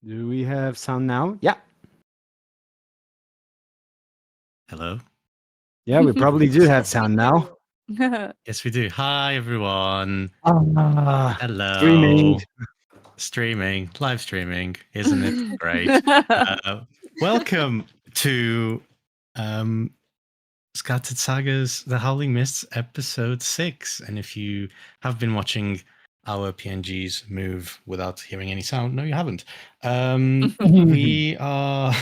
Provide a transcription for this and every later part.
Do we have sound now? Yeah. Hello. Yeah, we probably do have sound now. Yes, we do. Hi, everyone. Streaming. Hello. Streaming, live streaming, isn't it great? Welcome to Scattered Sagas, The Howling Mists, episode 6. And if you have been watching our PNGs move without hearing any sound, no, you haven't. We are.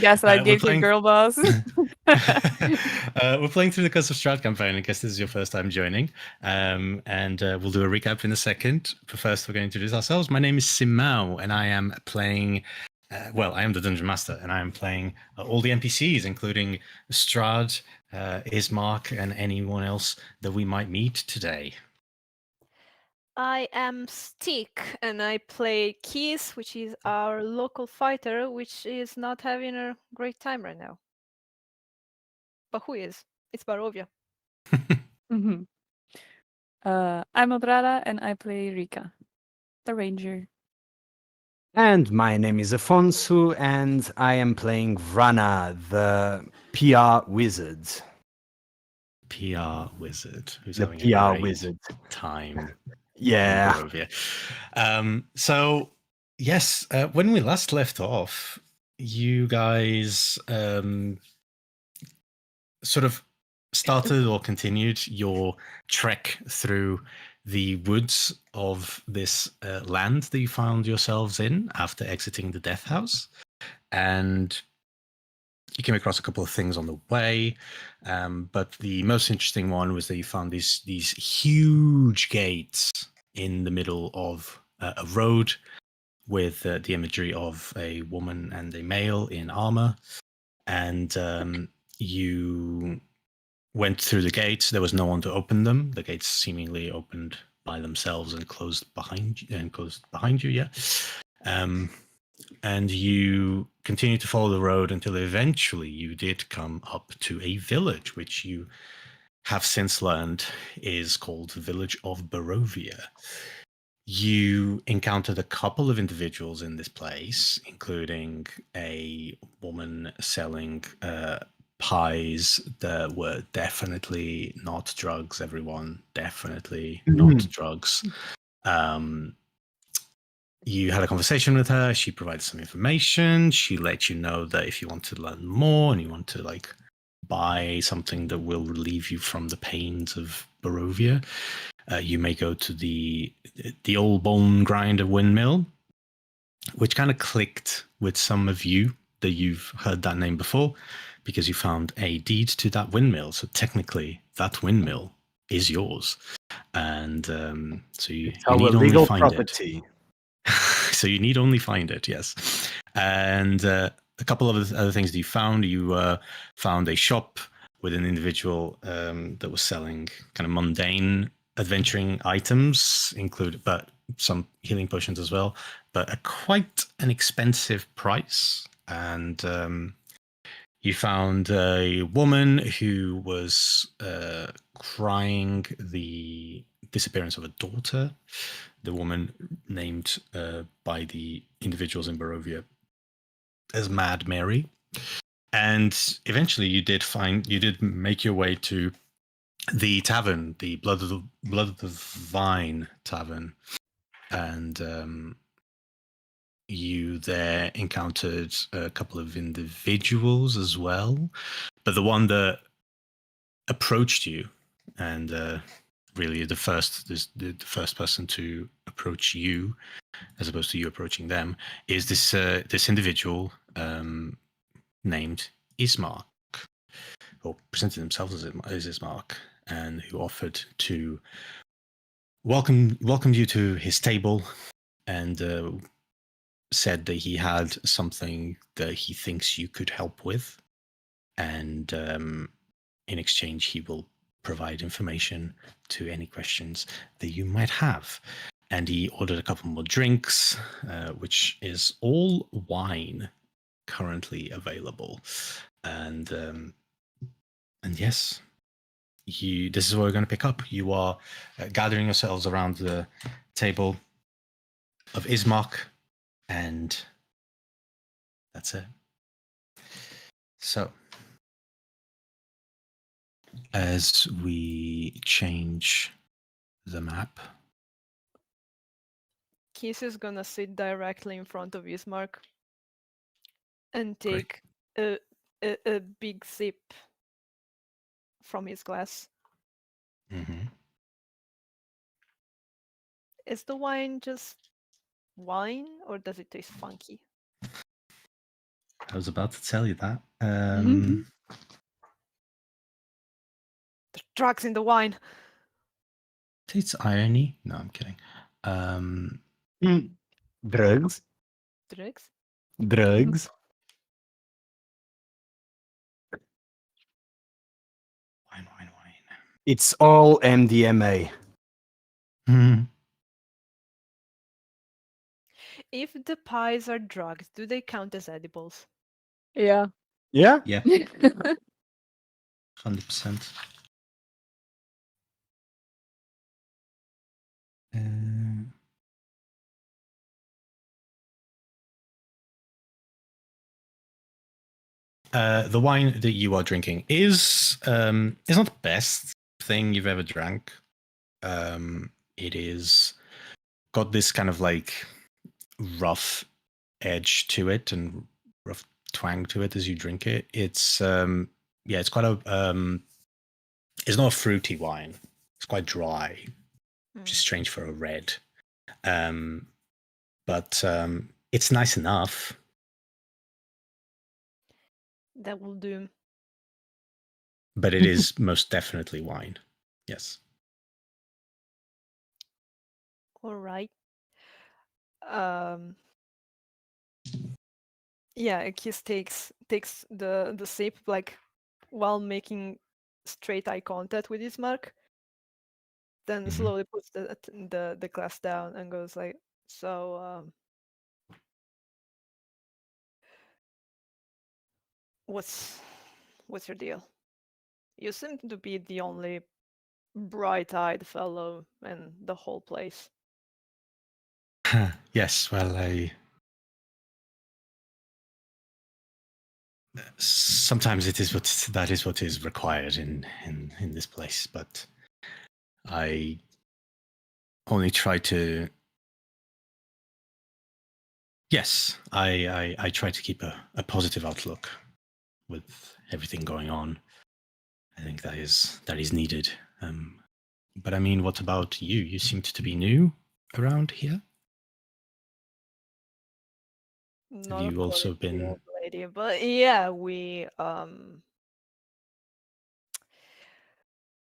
Gaslight we're gave you girl boss. We're playing through the Curse of Strahd campaign. I guess this is your first time joining. And we'll do a recap in a second. But first, we're going to introduce ourselves. My name is Simao, and I am playing. I am the Dungeon Master, and I am playing all the NPCs, including Strahd, Ismark, and anyone else that we might meet today. I am Stick, and I play Keys, which is our local fighter, which is not having a great time right now. But who is? It's Barovia. I'm Odrada, and I play Rika, the ranger. And my name is Afonso, and I am playing Vrana, the PR wizard. PR wizard, who's The having PR a great wizard. time. Yeah. So yes, when we last left off, you guys sort of started or continued your trek through the woods of this land that you found yourselves in after exiting the death house, and you came across a couple of things on the way, but the most interesting one was that you found these huge gates in the middle of a road with the imagery of a woman and a male in armor, and you went through the gates. There was no one to open them. The gates seemingly opened by themselves and closed behind you. Yeah. And you continued to follow the road until eventually you did come up to a village, which you have since learned is called the village of Barovia. You encountered a couple of individuals in this place, including a woman selling pies that were definitely not drugs, everyone. Definitely not drugs. You had a conversation with her. She provided some information. She let you know that if you want to learn more and you want to buy something that will relieve you from the pains of Barovia, you may go to the old bone grinder windmill, which kind of clicked with some of you that you've heard that name before, because you found a deed to that windmill. So technically, that windmill is yours, and so you need only find it. So you need only find it, yes. And a couple of other things that you found. You found a shop with an individual that was selling kind of mundane adventuring items, but some healing potions as well, but at quite an expensive price. And you found a woman who was crying the disappearance of a daughter. The woman named by the individuals in Barovia as Mad Mary. And eventually you did make your way to the tavern, the Blood of the Vine tavern. And you there encountered a couple of individuals as well. But the one that approached you and really the first person to approach you, as opposed to you approaching them, is this individual named Ismark, or presented himself as Ismark, and who offered to welcome you to his table, and said that he had something that he thinks you could help with, and in exchange he will provide information to any questions that you might have. And he ordered a couple more drinks, which is all wine currently available. And yes, this is what we're going to pick up. You are gathering yourselves around the table of Ismark, and That's it. So, as we change the map, Keith is gonna sit directly in front of Ismark and Great. take a big sip from his glass. mhm, Is the wine just wine, or does it taste funky? I was about to tell you that. Mhm. There's drugs in the wine. It's irony. No, I'm kidding. Drugs. Drugs? Drugs. Wine. It's all MDMA. Mhm. If the pies are drugs, do they count as edibles? Yeah. Yeah? Yeah, 100%. The wine that you are drinking is not the best thing you've ever drank. It is got this kind of like rough edge to it and rough twang to it as you drink it. It's it's quite a it's not a fruity wine. It's quite dry, which is strange for a red. But it's nice enough. That will do. But it is most definitely wine. Yes. All right. Yeah, Keith takes the sip like while making straight eye contact with Ismark, then Mhm. slowly puts the glass down and goes like, "So, what's your deal? You seem to be the only bright-eyed fellow in the whole place." Yes, well, sometimes it is that is what is required in this place, but I only try to. Yes, I try to keep a positive outlook with everything going on. I think that is needed. But I mean, what about you? You seem to be new around here. Have Not you according also to the been? old lady, but yeah, we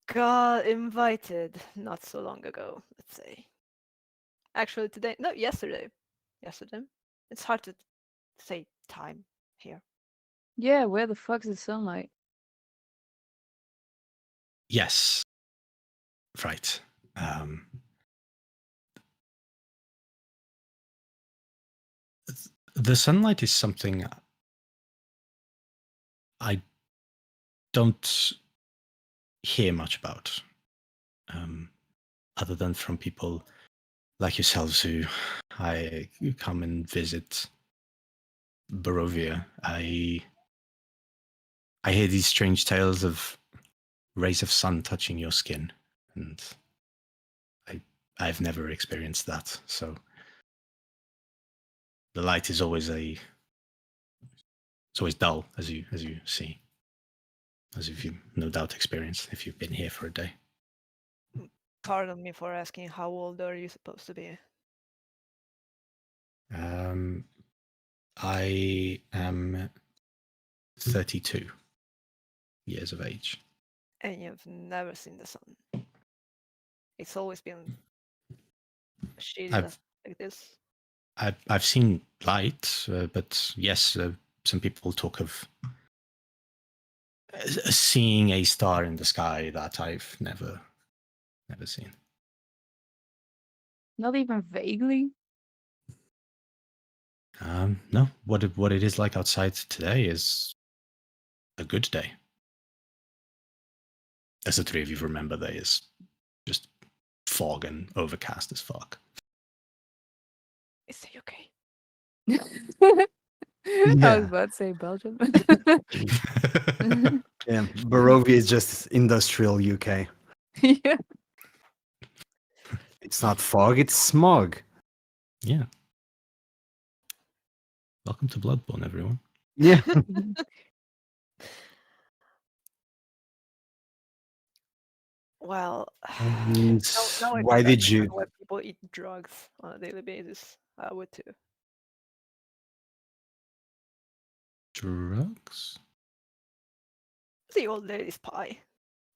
got invited not so long ago, let's say. Actually, today, no, yesterday. Yesterday. It's hard to say time here. Yeah, where the fuck's the sunlight? Yes, right. The sunlight is something I don't hear much about, other than from people like yourselves who I come and visit Barovia. I hear these strange tales of rays of sun touching your skin, and I've never experienced that. So the light is always it's always dull, as you see, as if you no doubt experienced if you've been here for a day. Pardon me for asking, how old are you supposed to be? I am 32 years of age. And you've never seen the sun. It's always been shitty I've like this. I've seen light, but yes, some people talk of seeing a star in the sky that I've never seen. Not even vaguely. No, what it is like outside today is a good day. As the three of you remember, there is just fog and overcast as fuck. Is he okay? was Yeah, about to say Belgium. yeah. Barovia is just industrial UK. Yeah. It's not fog, it's smog. Yeah. Welcome to Bloodborne, everyone. Yeah. Well, And now I why think I did understand you? why people eat drugs on a daily basis. I would too. Drugs? The old lady's pie.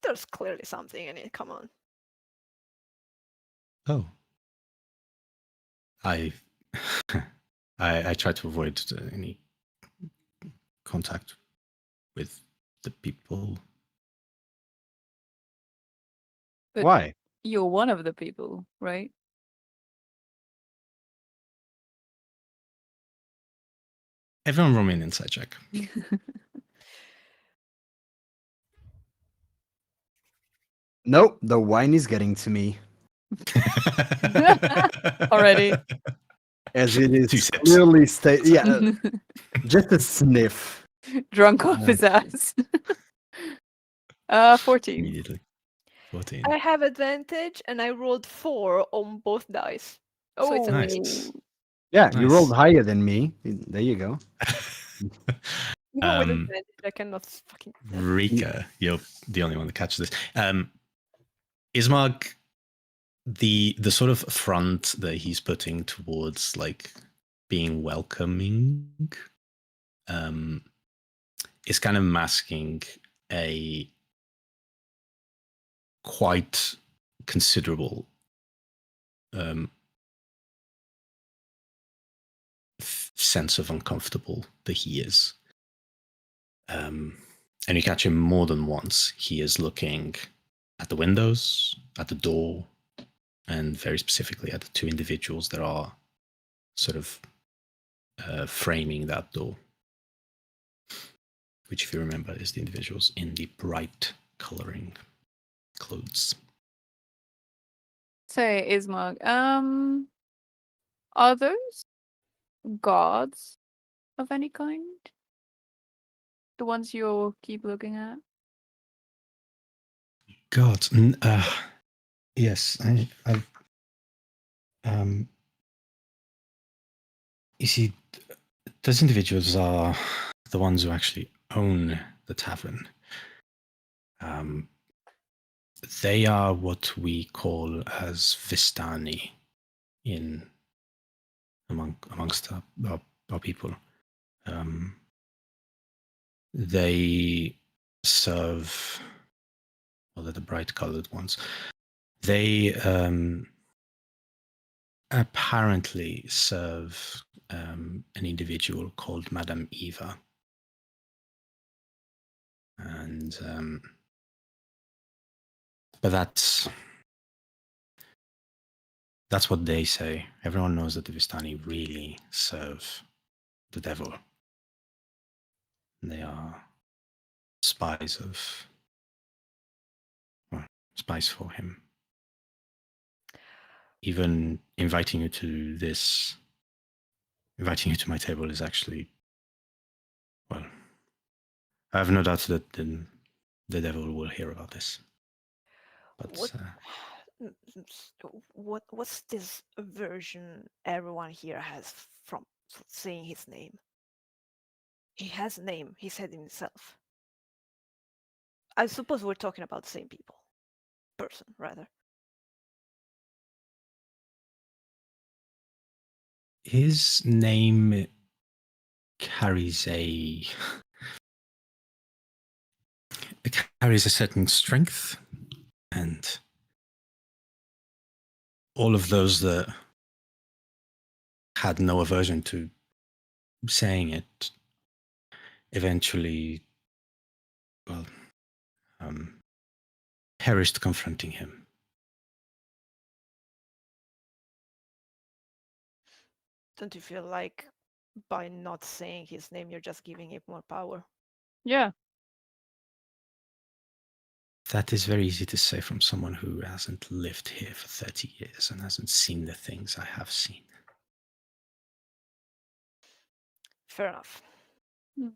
There's clearly something in it. Come on. Oh. I I try to avoid any contact with the people. But Why? you're one of the people, right? Everyone roll me an insight check. Nope, the wine is getting to me. Already. As it 2 is sips. clearly stated. Yeah, just a sniff. Drunk off his ass. 14. Immediately. 14. I have advantage and I rolled 4 on both dice. So it's a Nice. nice. Yeah, you rolled Nice. higher than me. There you go. Even with Um, advantage, I cannot fucking. Rika, you're the only one that catches this. Ismark, the sort of front that he's putting towards like being welcoming, is kind of masking a quite considerable sense of uncomfortable that he is. And you catch him more than once. He is looking at the windows, at the door, and very specifically at the 2 individuals that are sort of framing that door. Which, if you remember, is the individuals in the bright coloring clothes. Say, Ismark, are those gods of any kind? The ones you keep looking at? God, yes, you see, those individuals are the ones who actually own the tavern. They are what we call as Vistani amongst our people. They serve, well, they're the bright colored ones. They apparently serve an individual called Madame Eva. And but that's what they say. Everyone knows that the Vistani really serve the devil. They are spies spies for him. Even inviting you to my table is actually, well, I have no doubt that the devil will hear about this. But What's this aversion everyone here has from saying his name? He has a name. He said himself. I suppose we're talking about the same person, rather. his name carries a certain strength, and all of those that had no aversion to saying it eventually, well, perished confronting him. Don't you feel like by not saying his name, you're just giving him more power? Yeah. That is very easy to say from someone who hasn't lived here for 30 years and hasn't seen the things I have seen. Fair enough. Hmm.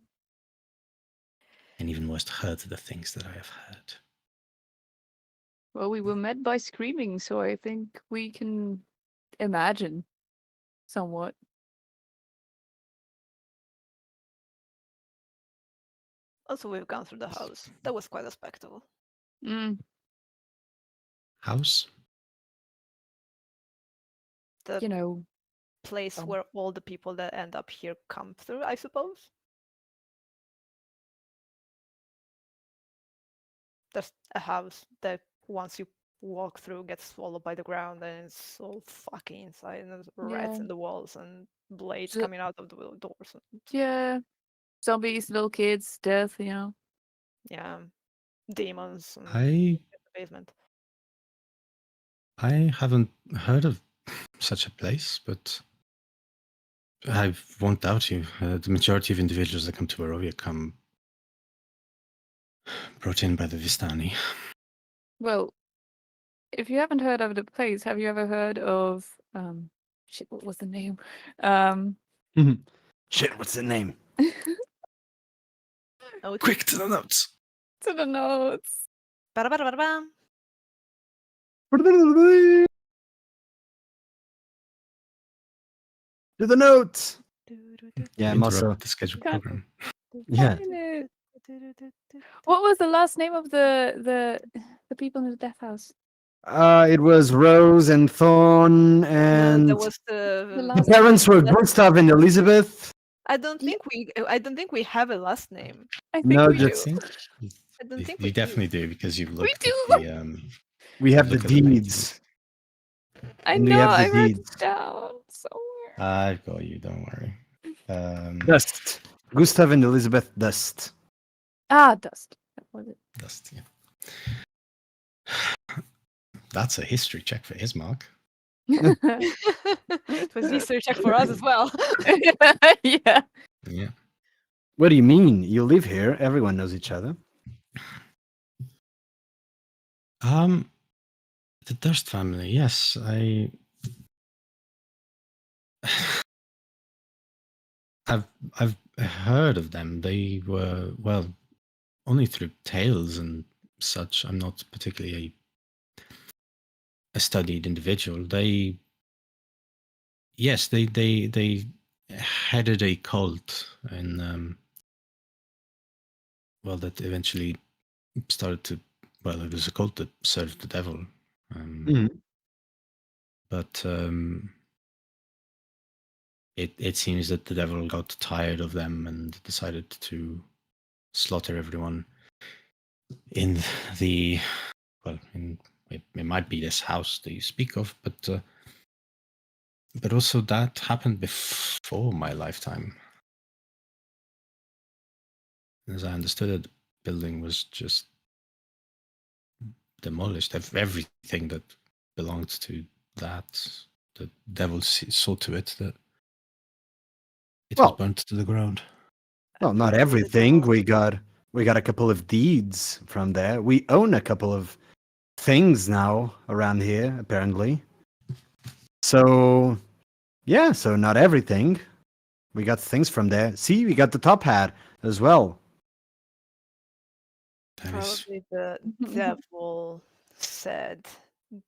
And even worse, heard the things that I have heard. Well, we were met by screaming, so I think we can imagine somewhat. Also, we've gone through the house. That was quite a spectacle. Mm. House? The You know, place um, where all the people that end up here come through, I suppose. There's a house that once you walk through gets swallowed by the ground and it's all fucking inside and there's rats Yeah. in the walls and blades So- coming out of the doors. And, yeah, zombies, little kids, death. yeah, demons and I in the basement. I haven't heard of such a place, but I won't doubt you. The majority of individuals that come to Barovia come brought in by the Vistani. Well, if you haven't heard of the place, have you ever heard of shit, what was the name? Shit, what's the name? Oh, it's Quick to the notes! To the notes. Ba-da-ba-da-ba-da-bam. To the notes. Do-do-do-do. Yeah, You I'm also. interrupted the scheduled Can't- program. Yeah. Find it. Do-do-do-do-do. What was the last name of the people in the death house? It was Rose and Thorn, No, and that was The the last parents were that- Gustav and Elizabeth. I don't Yeah. think we have a last name. I think No, we I do. just think I don't think you we definitely do because you've looked do. at the we have the look at the deeds. I And we know. have the I wrote deeds. it down somewhere. I've got you. Don't worry. Dust. Gustav and Elizabeth Dust. Dust. That was it. Dust, yeah. That's a history check for Ismark. It was research check for us as well. Yeah. Yeah. What do you mean? You live here. Everyone knows each other. The Durst family. Yes, I've heard of them. They were only through tales and such. I'm not particularly a studied individual. They headed a cult and that eventually started to it was a cult that served the devil. But it seems that the devil got tired of them and decided to slaughter everyone in the it might be this house that you speak of, but also that happened before my lifetime. As I understood it, the building was just demolished. Everything that belonged to that, the devil saw to it that it was Well- burnt to the ground. Well, not Apparently the everything. devil- We got a couple of deeds from there. We own a couple of things now around here, apparently. So, yeah, so not everything. We got things from there. See, we got the top hat as well. That is Probably the devil said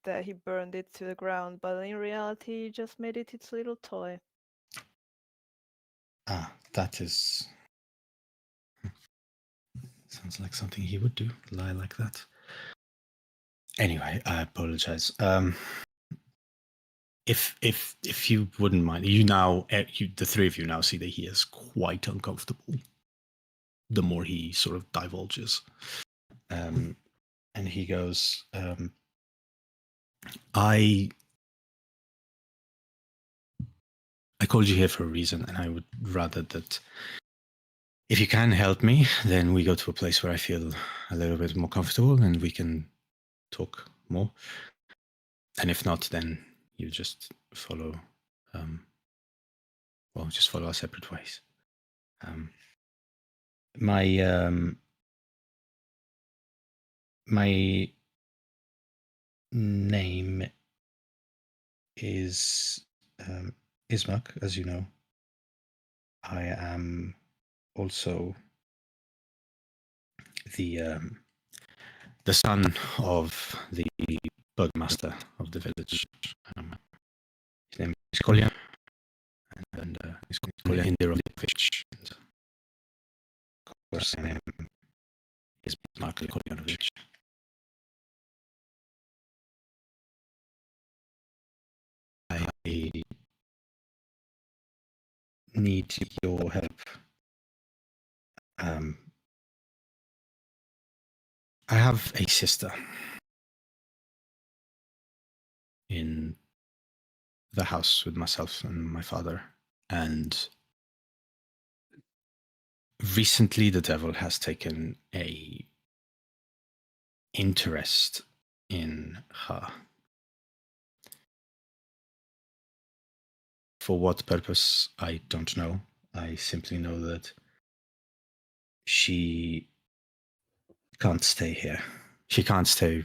that he burned it to the ground, but in reality, he just made it its little toy. that is sounds like something he would do. Lie like that. Anyway, I apologize. If you wouldn't mind, the three of you now see that he is quite uncomfortable. The more he sort of divulges, and he goes, I called you here for a reason, and I would rather that if you can help me, then we go to a place where I feel a little bit more comfortable and we can talk more. And if not, then you just follow, just follow our separate ways. My name is Ismark, as you know. I am also the son of the burgomaster of the village. His name is Kolya, and he's Kolya in the village. Of course, his name is Ismark Kolyanovich. I need your help. I have a sister in the house with myself and my father, and recently the devil has taken a interest in her. For what purpose, I don't know. I simply know that she can't stay here. She can't stay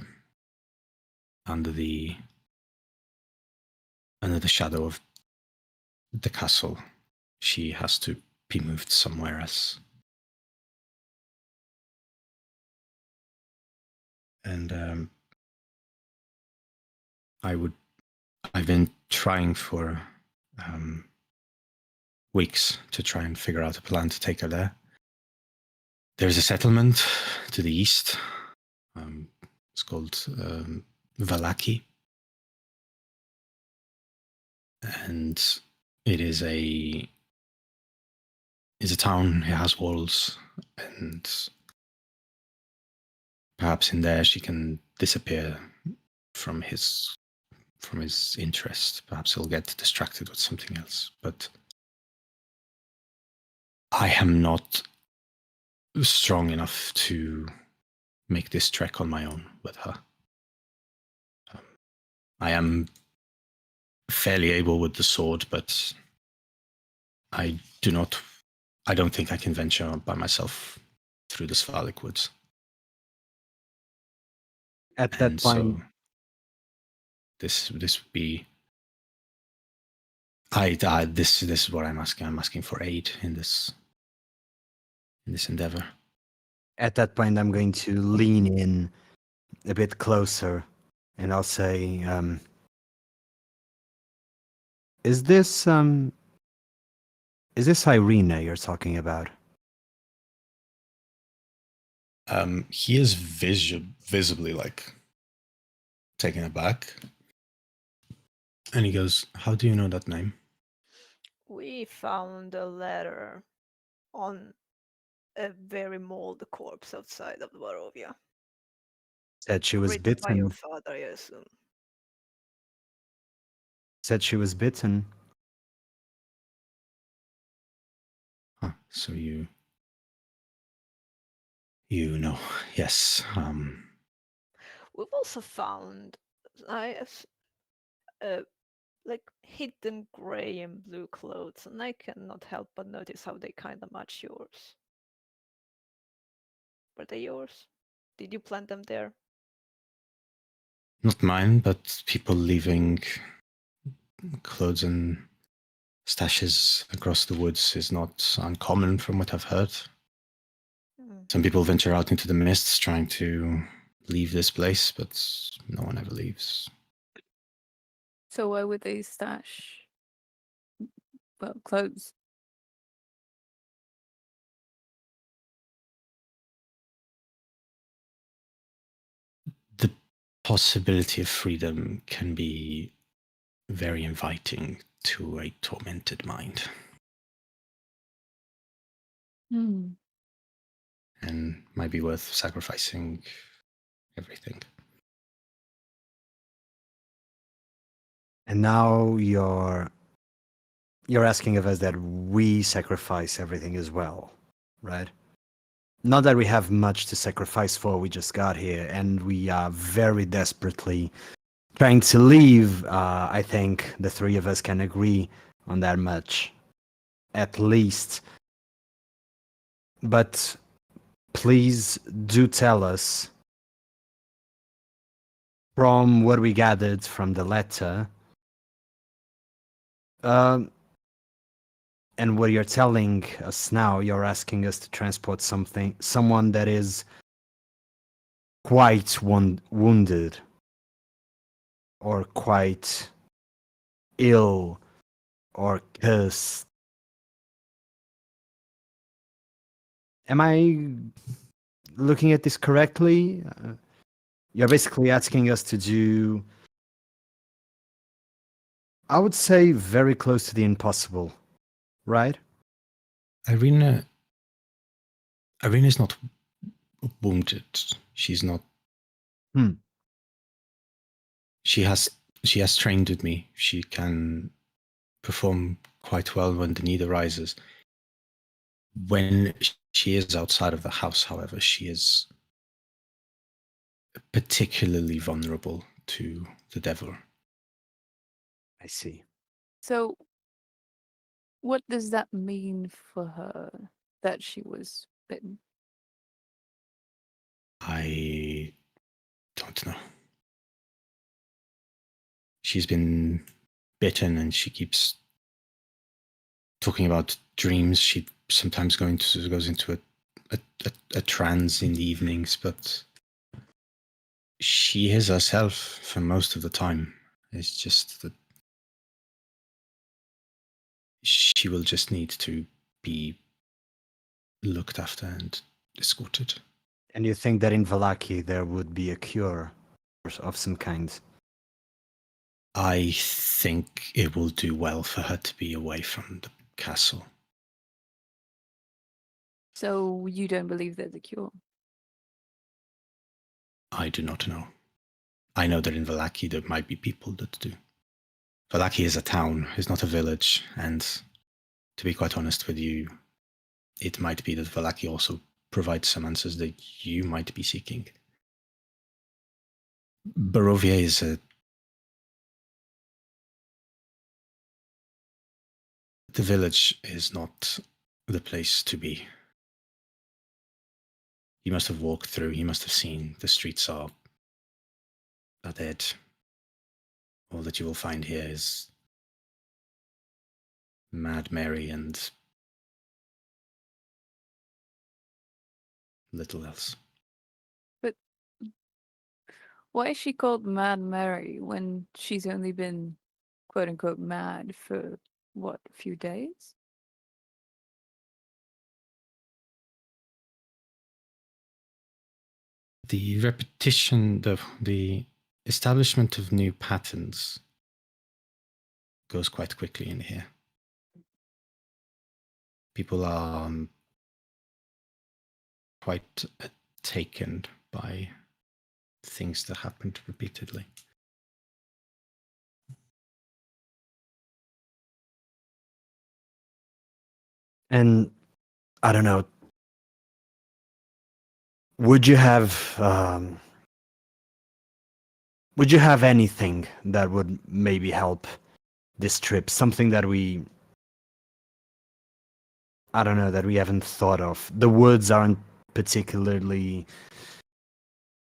under the shadow of the castle. She has to be moved somewhere else. And I've been trying for weeks to try and figure out a plan to take her there. There's a settlement to the east. It's called Valaki. And it is a town. It has walls, and perhaps in there she can disappear from his interest. Perhaps he'll get distracted with something else. But I am not strong enough to make this trek on my own with her. I am fairly able with the sword, but I don't think I can venture by myself through the Svalek woods. At that point, so this would be. This is what I'm asking. I'm asking for aid in this endeavor. at that point, I'm going to lean in a bit closer, and I'll say, "Is this Irene you're talking about?" He is visibly like taken aback, and he goes, "How do you know that name?" We found a letter on a very mold corpse outside of Barovia. Said she was Written by your bitten. father, I assume. Said she was bitten. Huh, so you know, yes. We've also found like hidden gray and blue clothes, and I cannot help but notice how they kind of match yours. Were they yours? Did you plant them there? Not mine, but people leaving clothes and stashes across the woods is not uncommon from what I've heard. Some people venture out into the mists trying to leave this place, but no one ever leaves. So why would they stash clothes? The possibility of freedom can be very inviting to a tormented mind. And might be worth sacrificing everything. And now you're asking of us that we sacrifice everything as well, right? Not that we have much to sacrifice for, we just got here, and we are very desperately trying to leave. I think the three of us can agree on that much, at least. But please do tell us, from what we gathered from the letter, And what you're telling us now, you're asking us to transport someone that is quite wounded or quite ill or cursed. Am I looking at this correctly? You're basically asking us to do, I would say, very close to the impossible, right? Irina is not wounded. She's not. Hmm. She has trained with me. She can perform quite well when the need arises. When she is outside of the house, however, she is particularly vulnerable to the devil. I see. So, what does that mean for her that she was bitten? I don't know. She's been bitten and she keeps talking about dreams. She sometimes goes into a trance in the evenings, but she is herself for most of the time. It's just that she will just need to be looked after and escorted. And you think that in Valaki there would be a cure of some kind? I think it will do well for her to be away from the castle. So, you don't believe there's a cure? I do not know. I know that in Valaki there might be people that do. Valaki is a town, it's not a village, and to be quite honest with you, it might be that Valaki also provides some answers that you might be seeking. Barovia is the village is not the place to be. You must have walked through, you must have seen the streets are dead. All that you will find here is Mad Mary and little else. But why is she called Mad Mary when she's only been quote unquote mad for what, a few days? The repetition, the establishment of new patterns goes quite quickly in here. People are quite taken by things that happened repeatedly. And I don't know. Would you have anything that would maybe help this trip? Something that I don't know, that we haven't thought of. The woods aren't particularly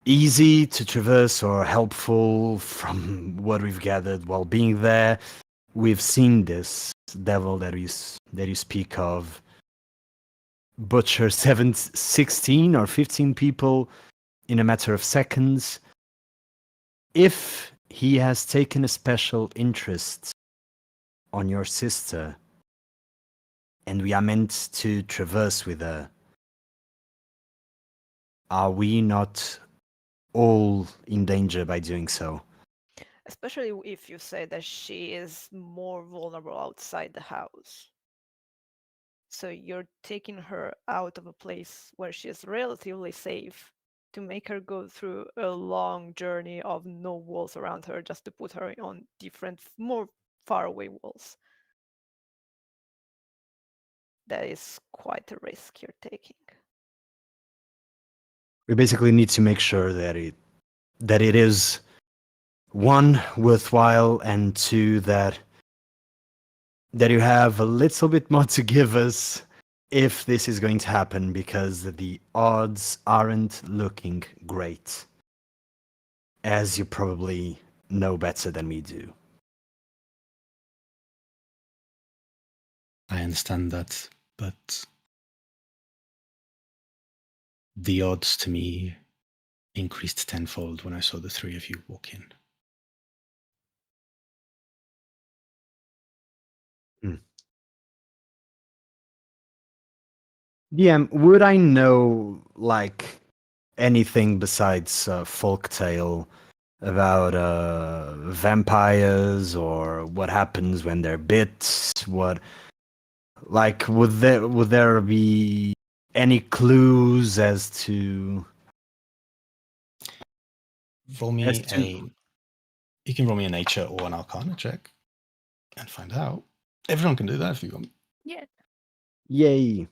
easy to traverse or helpful from what we've gathered while being there. We've seen this devil that you speak of butcher 16 or 15 people in a matter of seconds. If he has taken a special interest on your sister, and we are meant to traverse with her, are we not all in danger by doing so? Especially if you say that she is more vulnerable outside the house. So you're taking her out of a place where she is relatively safe to make her go through a long journey of no walls around her just to put her on different, more faraway walls. That is quite a risk you're taking. We basically need to make sure that it is, one, worthwhile, and two, that you have a little bit more to give us if this is going to happen, because the odds aren't looking great, as you probably know better than we do. I understand that, but the odds to me increased tenfold when I saw the three of you walk in. DM, would I know like anything besides folktale about vampires or what happens when they're bit? What like would there be any clues as to Roll me as to You can roll me a nature or an arcana check and find out. Everyone can do that if you want. Yeah. yay?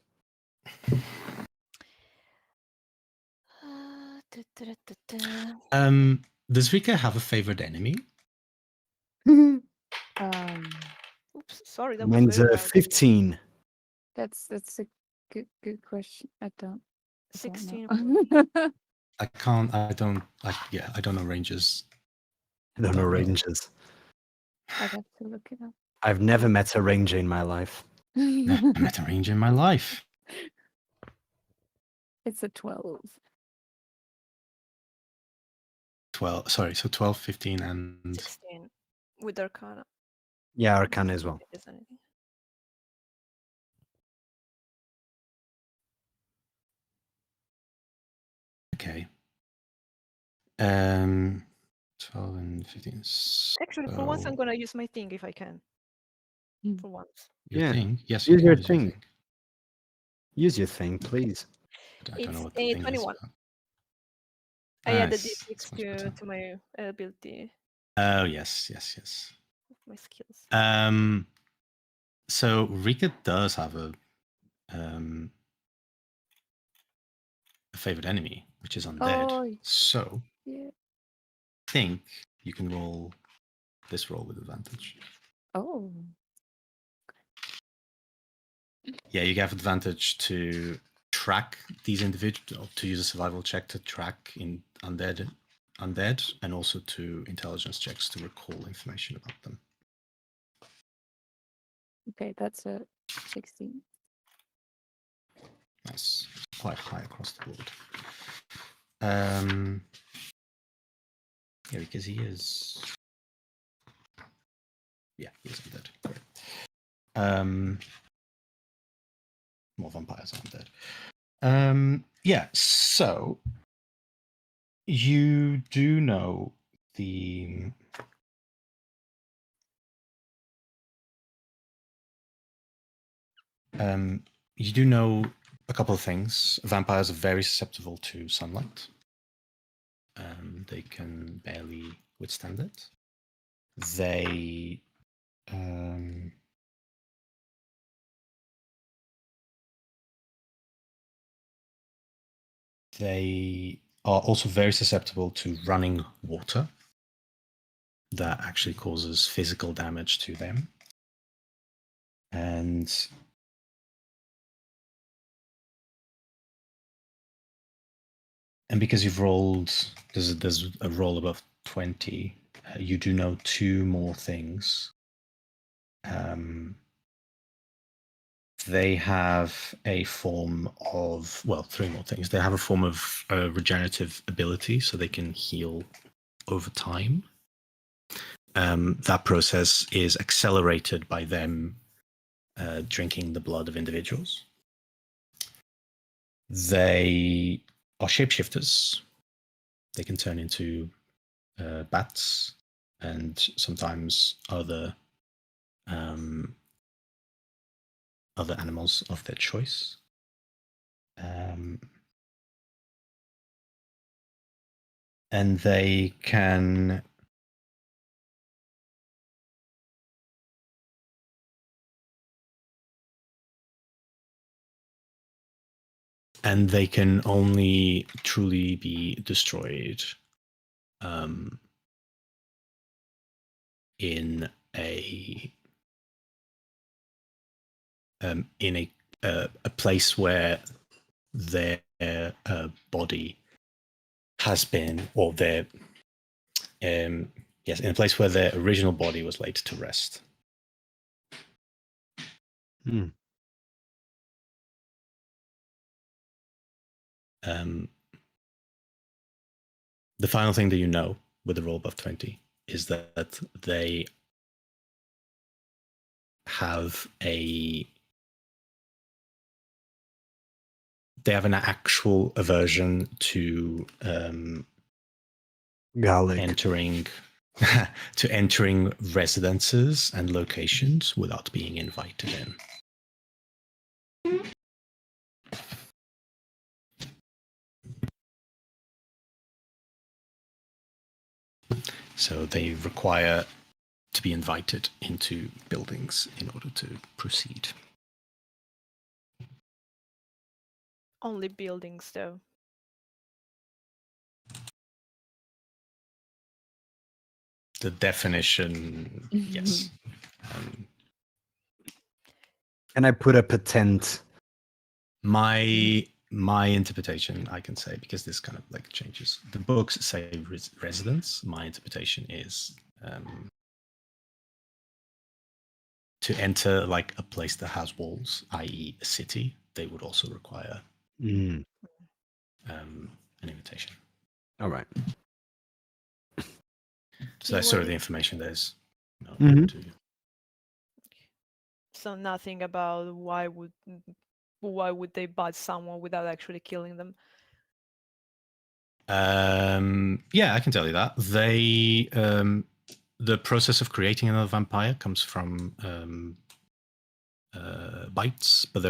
Does Rika have a favorite enemy? Um, Oops, sorry, that was Mine's very loud. 15. that's a good question. I don't 16. know. I don't know ranges. I don't know Don't know. ranges. I'd have to look it up. I've never met a ranger in my life. Never met a ranger in my life. It's a 12. 12, sorry, so 12, 15, and 16 with Arcana. Yeah, Arcana as well. It is anything. okay. 12 and 15. Actually, for once, so I'm gonna use my thing if I can. Mm. For once. Your Yeah. thing? Yes, you Use can your use thing. your thing. Use your thing, please. I don't know It's what the a thing 21. is. But... I added Nice. D6 That's much better. to my ability, Oh, yes. my skills. So Rika does have a favorite enemy, which is undead. Oh, So yeah. I think you can roll this roll with advantage. Oh. Yeah, you have advantage to track these individuals, to use a survival check to track in undead, and also to intelligence checks to recall information about them. Okay, that's a 16. Nice, quite high across the board. Yeah, because he is. Yeah, he is undead. Great. More vampires are undead. Yeah, so you do know the you do know a couple of things. Vampires are very susceptible to sunlight. They can barely withstand it. They are also very susceptible to running water that actually causes physical damage to them. And because you've rolled, there's a roll above 20, you do know two more things. They have a form of, well, three more things. They have a form of regenerative ability, so they can heal over time. That process is accelerated by them drinking the blood of individuals. They are shapeshifters. They can turn into bats and sometimes other animals of their choice. And they can only truly be destroyed in a place where their body has been, or their yes, in a place where their original body was laid to rest. Hmm. The final thing that you know with the roll above 20 is that they have an actual aversion to Garlic. entering residences and locations without being invited in. So they require to be invited into buildings in order to proceed. Only buildings, though. The definition, yes. Can I put a patent? My interpretation, I can say, because this kind of like changes. The books say residence. My interpretation is to enter like a place that has walls, i.e., a city. They would also require Mm. an invitation. All right. So that's sort of the information there's. Mhm. So nothing about why would they bite someone without actually killing them? Yeah, I can tell you that. They the process of creating another vampire comes from bites, but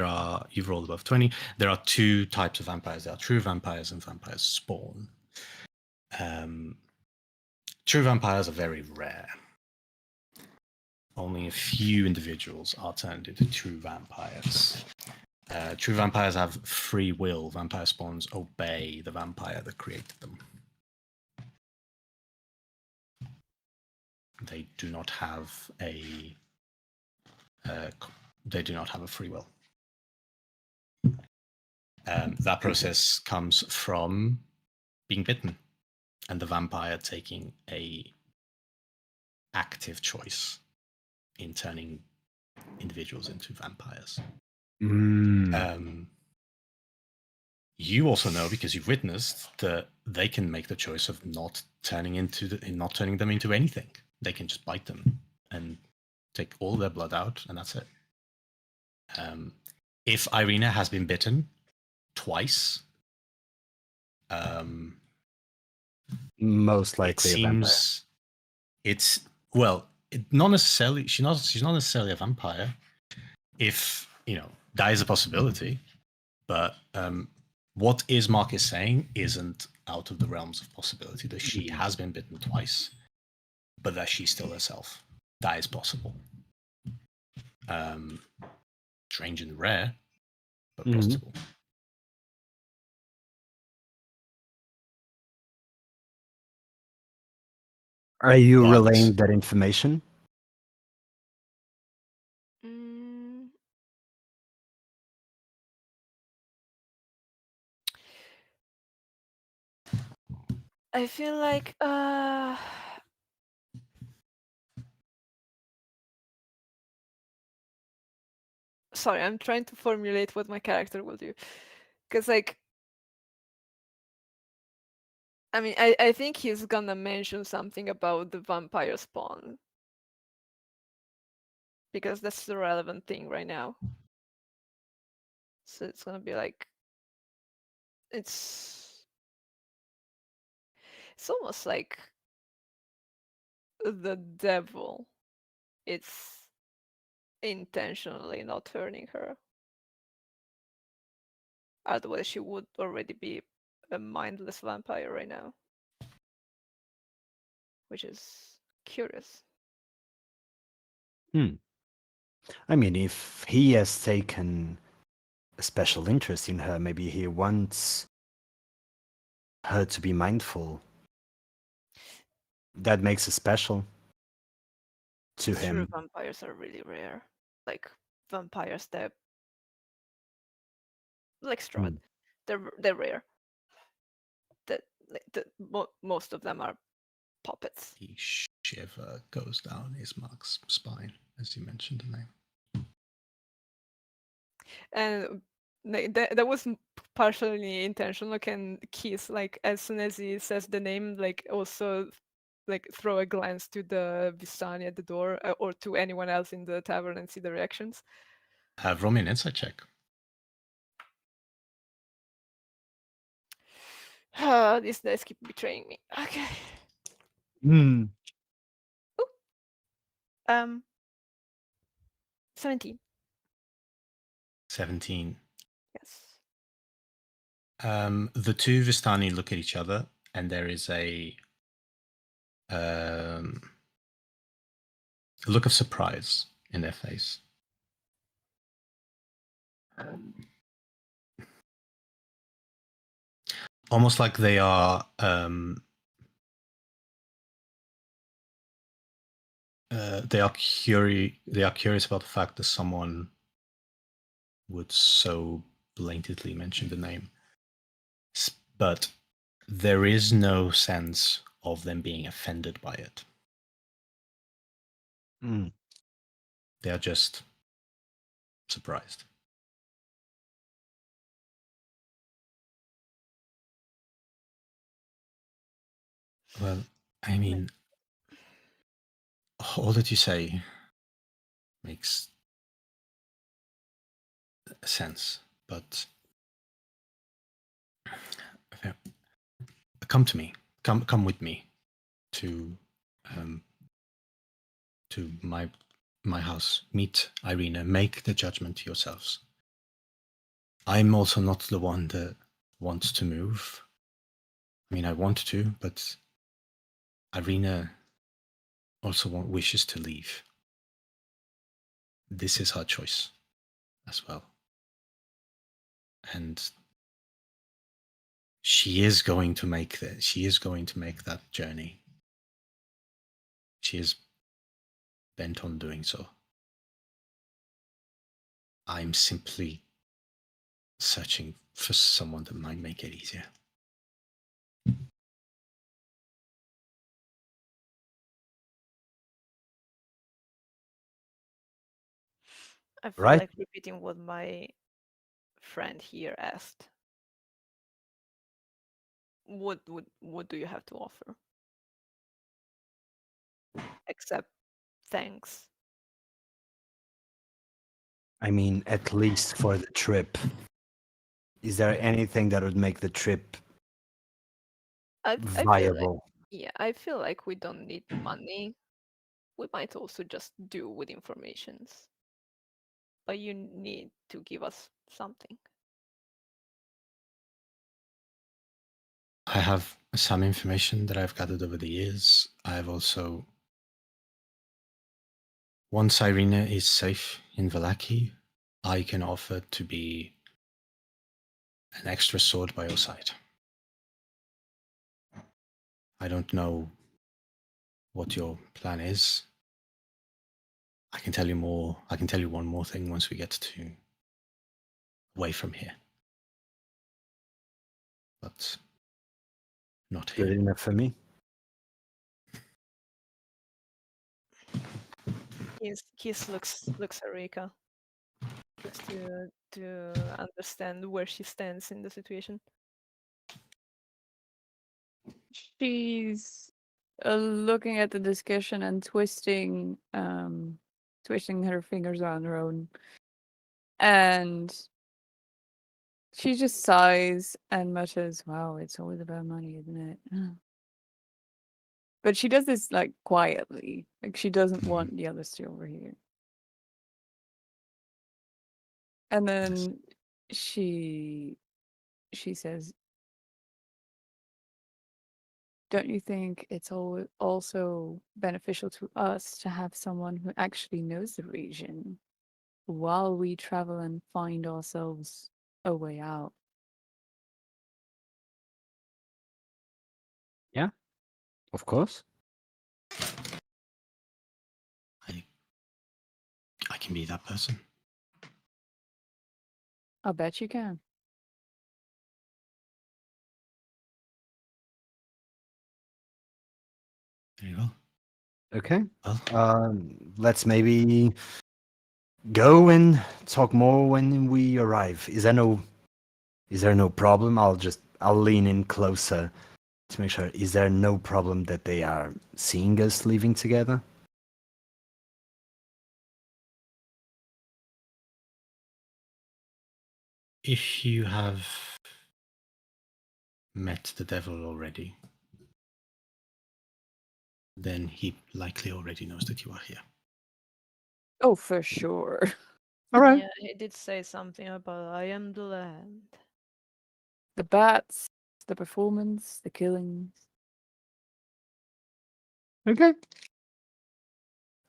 you've rolled above 20. There are two types of vampires. There are true vampires and vampires spawn. True vampires are very rare. Only a few individuals are turned into true vampires. True vampires have free will. Vampire spawns obey the vampire that created them. They do not have a free will. That process comes from being bitten and the vampire taking a active choice in turning individuals into vampires. You also know, because you've witnessed, that they can make the choice of not turning them into anything. They can just bite them and take all their blood out, and that's it. If Irina has been bitten twice, Most likely it seems not necessarily. She's not necessarily a vampire. If that is a possibility, but what Ismark is saying isn't out of the realms of possibility. That she has been bitten twice, but that she's still herself. That is possible. Strange and rare, but possible. Are you relaying that information? I feel like sorry, I'm trying to formulate what my character will do. Because like I mean, I think he's gonna mention something about the vampire spawn. Because that's the relevant thing right now. So it's gonna be like it's almost like the devil. It's intentionally not turning her. Otherwise she would already be a mindless vampire right now. Which is curious. I mean, if he has taken a special interest in her, maybe he wants her to be mindful. That makes her special to him. True vampires are really rare. Like vampires that like Strahd. They're rare. Most of them are puppets. The shiver goes down Ismark's spine as you mentioned the name. And that was partially intentional. Can Keith, like, as soon as he says the name, like, also like throw a glance to the Vistani at the door, or to anyone else in the tavern, and see the reactions? Roll me an insight check. These dice keep betraying me. Okay. Hmm. 17. 17. Yes. The two Vistani look at each other, and there is a look of surprise in their face. Almost like they are curious about the fact that someone would so blatantly mention the name. But there is no sense of them being offended by it. Hmm. They are just surprised. Well, I mean, all that you say makes sense, but come to me. Come with me to my house. Meet Irina. Make the judgment yourselves. I'm also not the one that wants to move. I mean, I want to, but Irina also wishes to leave. This is her choice as well. And she is going to make that. She is going to make that journey. She is bent on doing so. I'm simply searching for someone that might make it easier. I feel Right. like repeating what my friend here asked. What do you have to offer? Except thanks. I mean, at least for the trip. Is there anything that would make the trip I feel like, viable? yeah, I feel like we don't need money. We might also just do with informations. But you need to give us something. I have some information that I've gathered over the years. I've also, once Irina is safe in Vallaki, I can offer to be an extra sword by your side. I don't know what your plan is. I can tell you more. I can tell you one more thing once we get to away from here. But not Good here. enough for me. Kiss looks at Rika just to understand where she stands in the situation. She's looking at the discussion and twisting her fingers on her own. And she just sighs and mutters, "Wow, it's always about money, isn't it?" But she does this like quietly. Like she doesn't want the others to overhear. And then she says, "Don't you think it's also beneficial to us to have someone who actually knows the region while we travel and find ourselves a way out?" Yeah, of course. I can be that person. I bet you can. There you go. Okay. Well, Let's maybe go and talk more when we arrive. Is there no problem? I'll lean in closer to make sure. Is there no problem that they are seeing us leaving together? If you have met the devil already, then he likely already knows that you are here. Oh, for sure. All right. Yeah, he did say something about I am the land. The bats, the performance, the killings. Okay.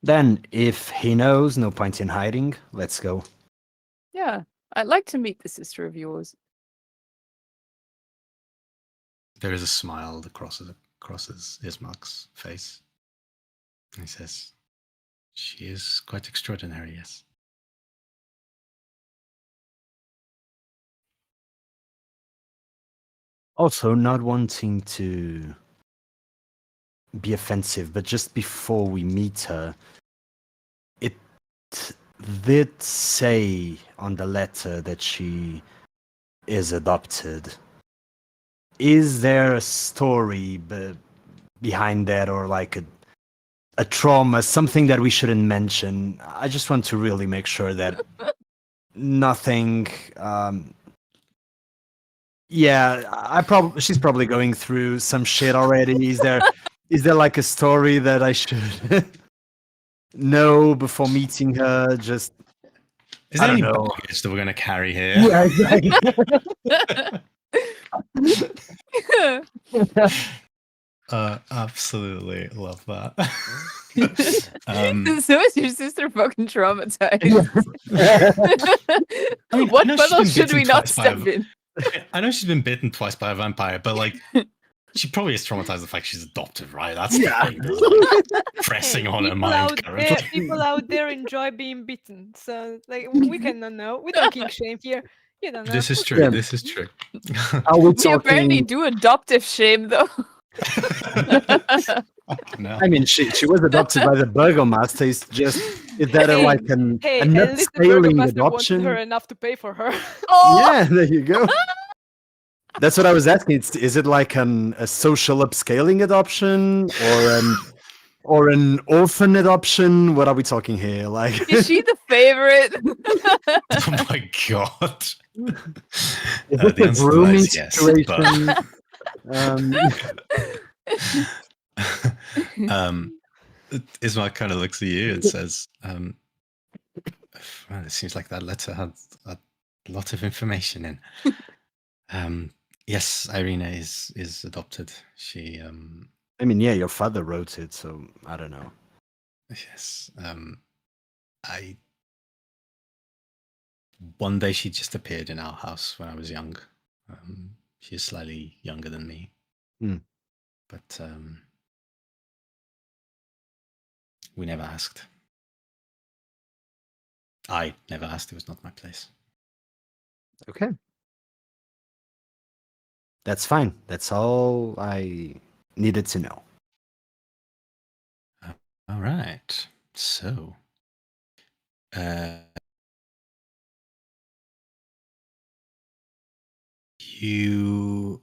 Then, if he knows, no point in hiding. Let's go. Yeah, I'd like to meet the sister of yours. There is a smile that crosses Ismark's face. He says, "She is quite extraordinary, yes." Also, not wanting to be offensive, but just before we meet her, it did say on the letter that she is adopted. Is there a story behind that, or like a trauma, something that we shouldn't mention? I just want to really make sure that nothing. Yeah, she's probably going through some shit already. Is there like a story that I should know before meeting her? Just Is I there don't any know. baggage that we're going to carry here? Yeah, exactly. Absolutely love that. So is your sister fucking traumatized? I mean, I What know she's puddle been should we bitten not twice by step in? I know she's been bitten twice by a vampire, but like, she probably is traumatized the fact she's adopted, right? That's the thing that's like, pressing on her mind currently. People out there enjoy being bitten, so like we cannot know. We don't kink shame here. You don't know. This is true. Yeah. This is true. Are we We apparently talking? do adoptive shame, though. No. I mean, she was adopted by the Burgomaster. Is that Hey, like an Hey, a at nut least the scaling Burgomaster wanted adoption? her enough to pay for her. Oh, Yeah, there you go. That's what I was asking. Is it like a social upscaling adoption or an orphan adoption? What are we talking here? Like, is she the favorite? Oh my god. is The this a answer to that grooming is yes. situation? Ismark kind of looks at you and says, well, it seems like that letter had a lot of information in. Yes, Irina is adopted. She I mean, yeah, your father wrote it, so I don't know. yes. One day she just appeared in our house when I was young. She's slightly younger than me. But we never asked. I never asked. It was not my place. Okay. That's fine. That's all I needed to know. All right. So, you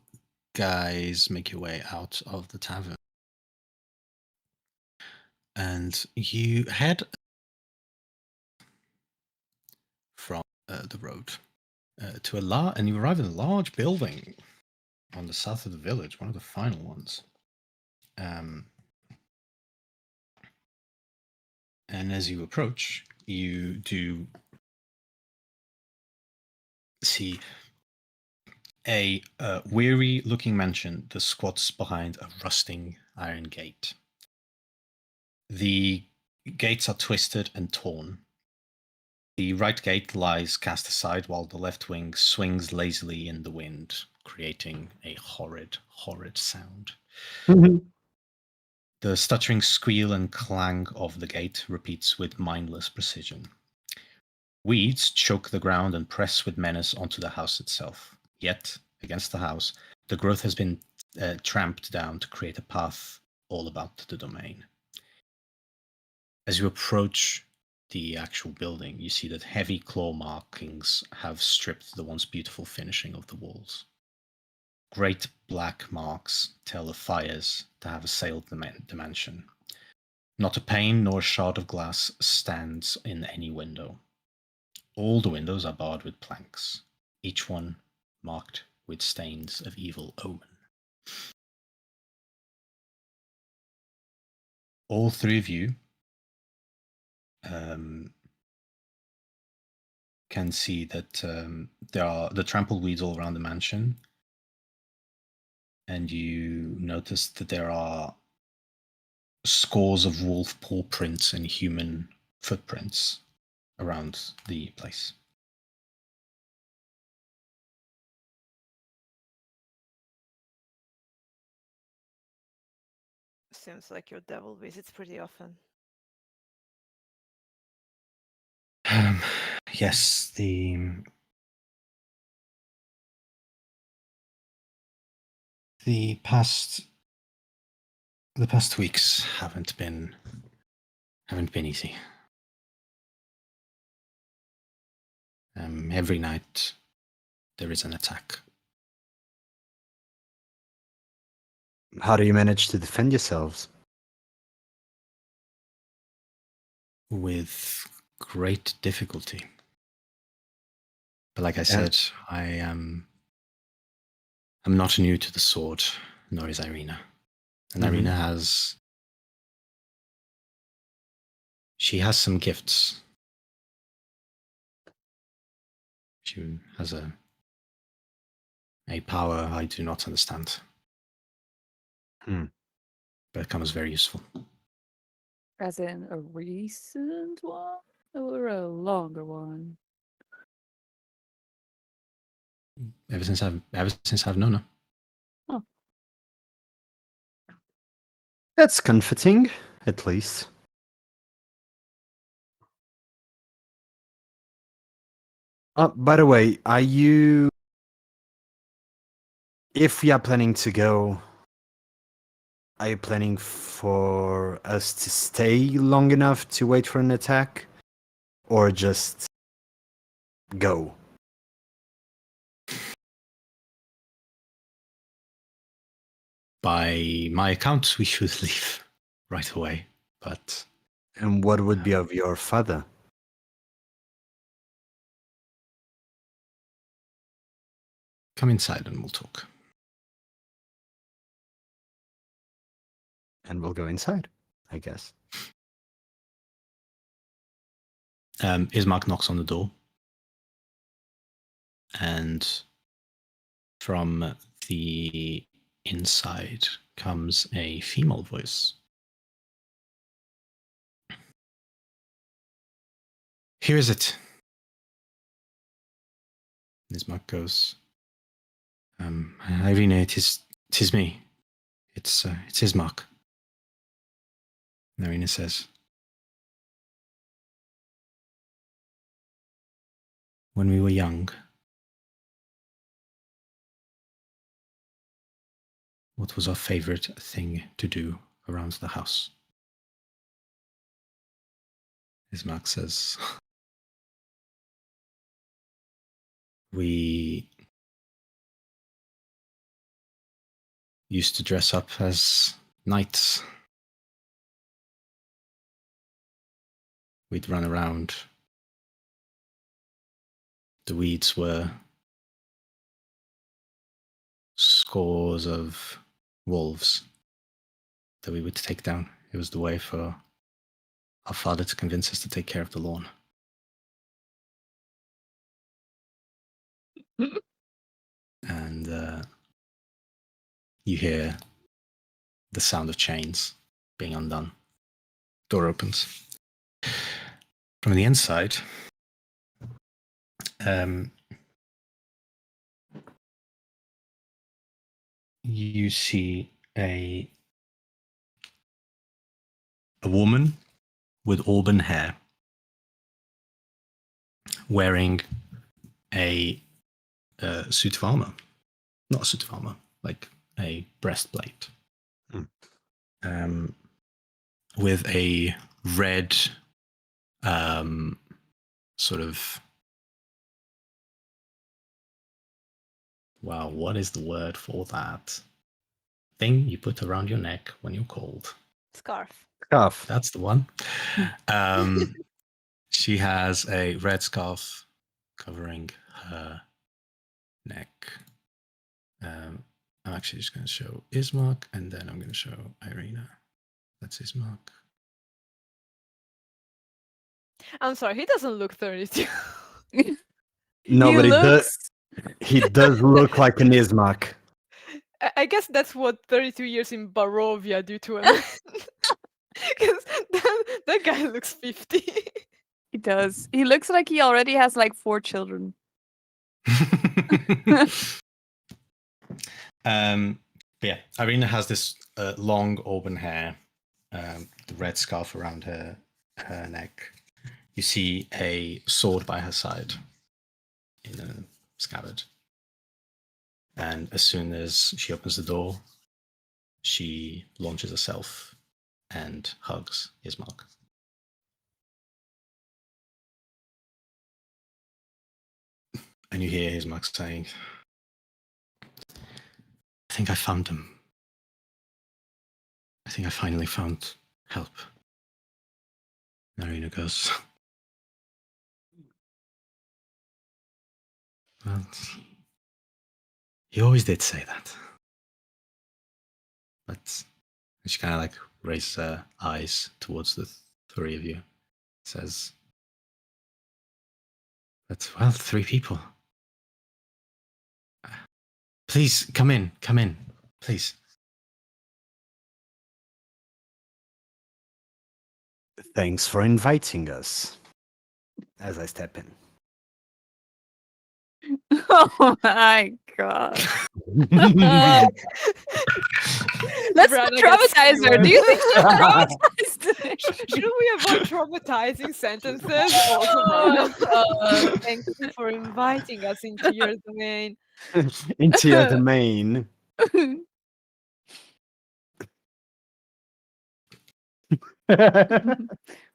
guys make your way out of the tavern. And you head from the road to and you arrive in a large building on the south of the village, one of the final ones. And as you approach, you do see a weary-looking mansion that squats behind a rusting iron gate. The gates are twisted and torn. The right gate lies cast aside while the left wing swings lazily in the wind, creating a horrid, horrid sound. The stuttering squeal and clang of the gate repeats with mindless precision. Weeds choke the ground and press with menace onto the house itself. Yet, against the house, the growth has been tramped down to create a path all about the domain. As you approach the actual building, you see that heavy claw markings have stripped the once beautiful finishing of the walls. Great black marks tell of fires to have assailed the mansion. Not a pane nor a shard of glass stands in any window. All the windows are barred with planks, each one marked with stains of evil omen. All three of you can see that there are the trampled weeds all around the mansion, and you notice that there are scores of wolf paw prints and human footprints around the place. Seems like your devil visits pretty often. Yes, the past weeks haven't been easy. Every night there is an attack. How do you manage to defend yourselves? With great difficulty. But like I said, I'm not new to the sword, nor is Irina. And Irina has some gifts. She has a power I do not understand. But it comes very useful. As in a recent one or a longer one? Ever since I've known her. Oh. That's comforting, at least. By the way, if we are planning to go, are you planning for us to stay long enough to wait for an attack? Or just go? By my account, we should leave right away. But And what would be of your father? come inside and we'll talk. And we'll go inside, I guess. Ismark knocks on the door. And from the inside comes a female voice. Here is it. Ismark goes, Irina, it is me. It's Ismark. Irina says, when we were young, what was our favorite thing to do around the house? Ismark says, we used to dress up as knights. We'd run around. The weeds were scores of wolves that we would take down. It was the way for our father to convince us to take care of the lawn. And you hear the sound of chains being undone. Door opens. From the inside, you see a woman with auburn hair wearing a suit of armor. Not a suit of armor, like a breastplate. With a red sort of, wow, what is the word for that thing you put around your neck when you're cold? Scarf. Scarf. That's the one. She has a red scarf covering her neck. I'm actually just going to show Ismark, and then I'm going to show Irina. That's Ismark. I'm sorry, he doesn't look 32. No, he but looks. he does look like an Ismark. I guess that's what 32 years in Barovia do to a man. Because that guy looks 50. He does. He looks like he already has like 4 children. But yeah, Irina has this long auburn hair, the red scarf around her neck. You see a sword by her side in a scabbard. And as soon as she opens the door, she launches herself and hugs Ismark. And you hear Ismark saying, I think I found him. I think I finally found help. Narina goes, well, he always did say that. But she kind of like raises her eyes towards the 3 of you. Says, but well, 3 people. Please, come in, please. Thanks for inviting us. As I step in. Oh my god. Let's not Brana gets traumatize her. Do you think she's skewered. traumatized? Shouldn't we avoid traumatizing sentences? Thank you for inviting us into your domain. Into your domain.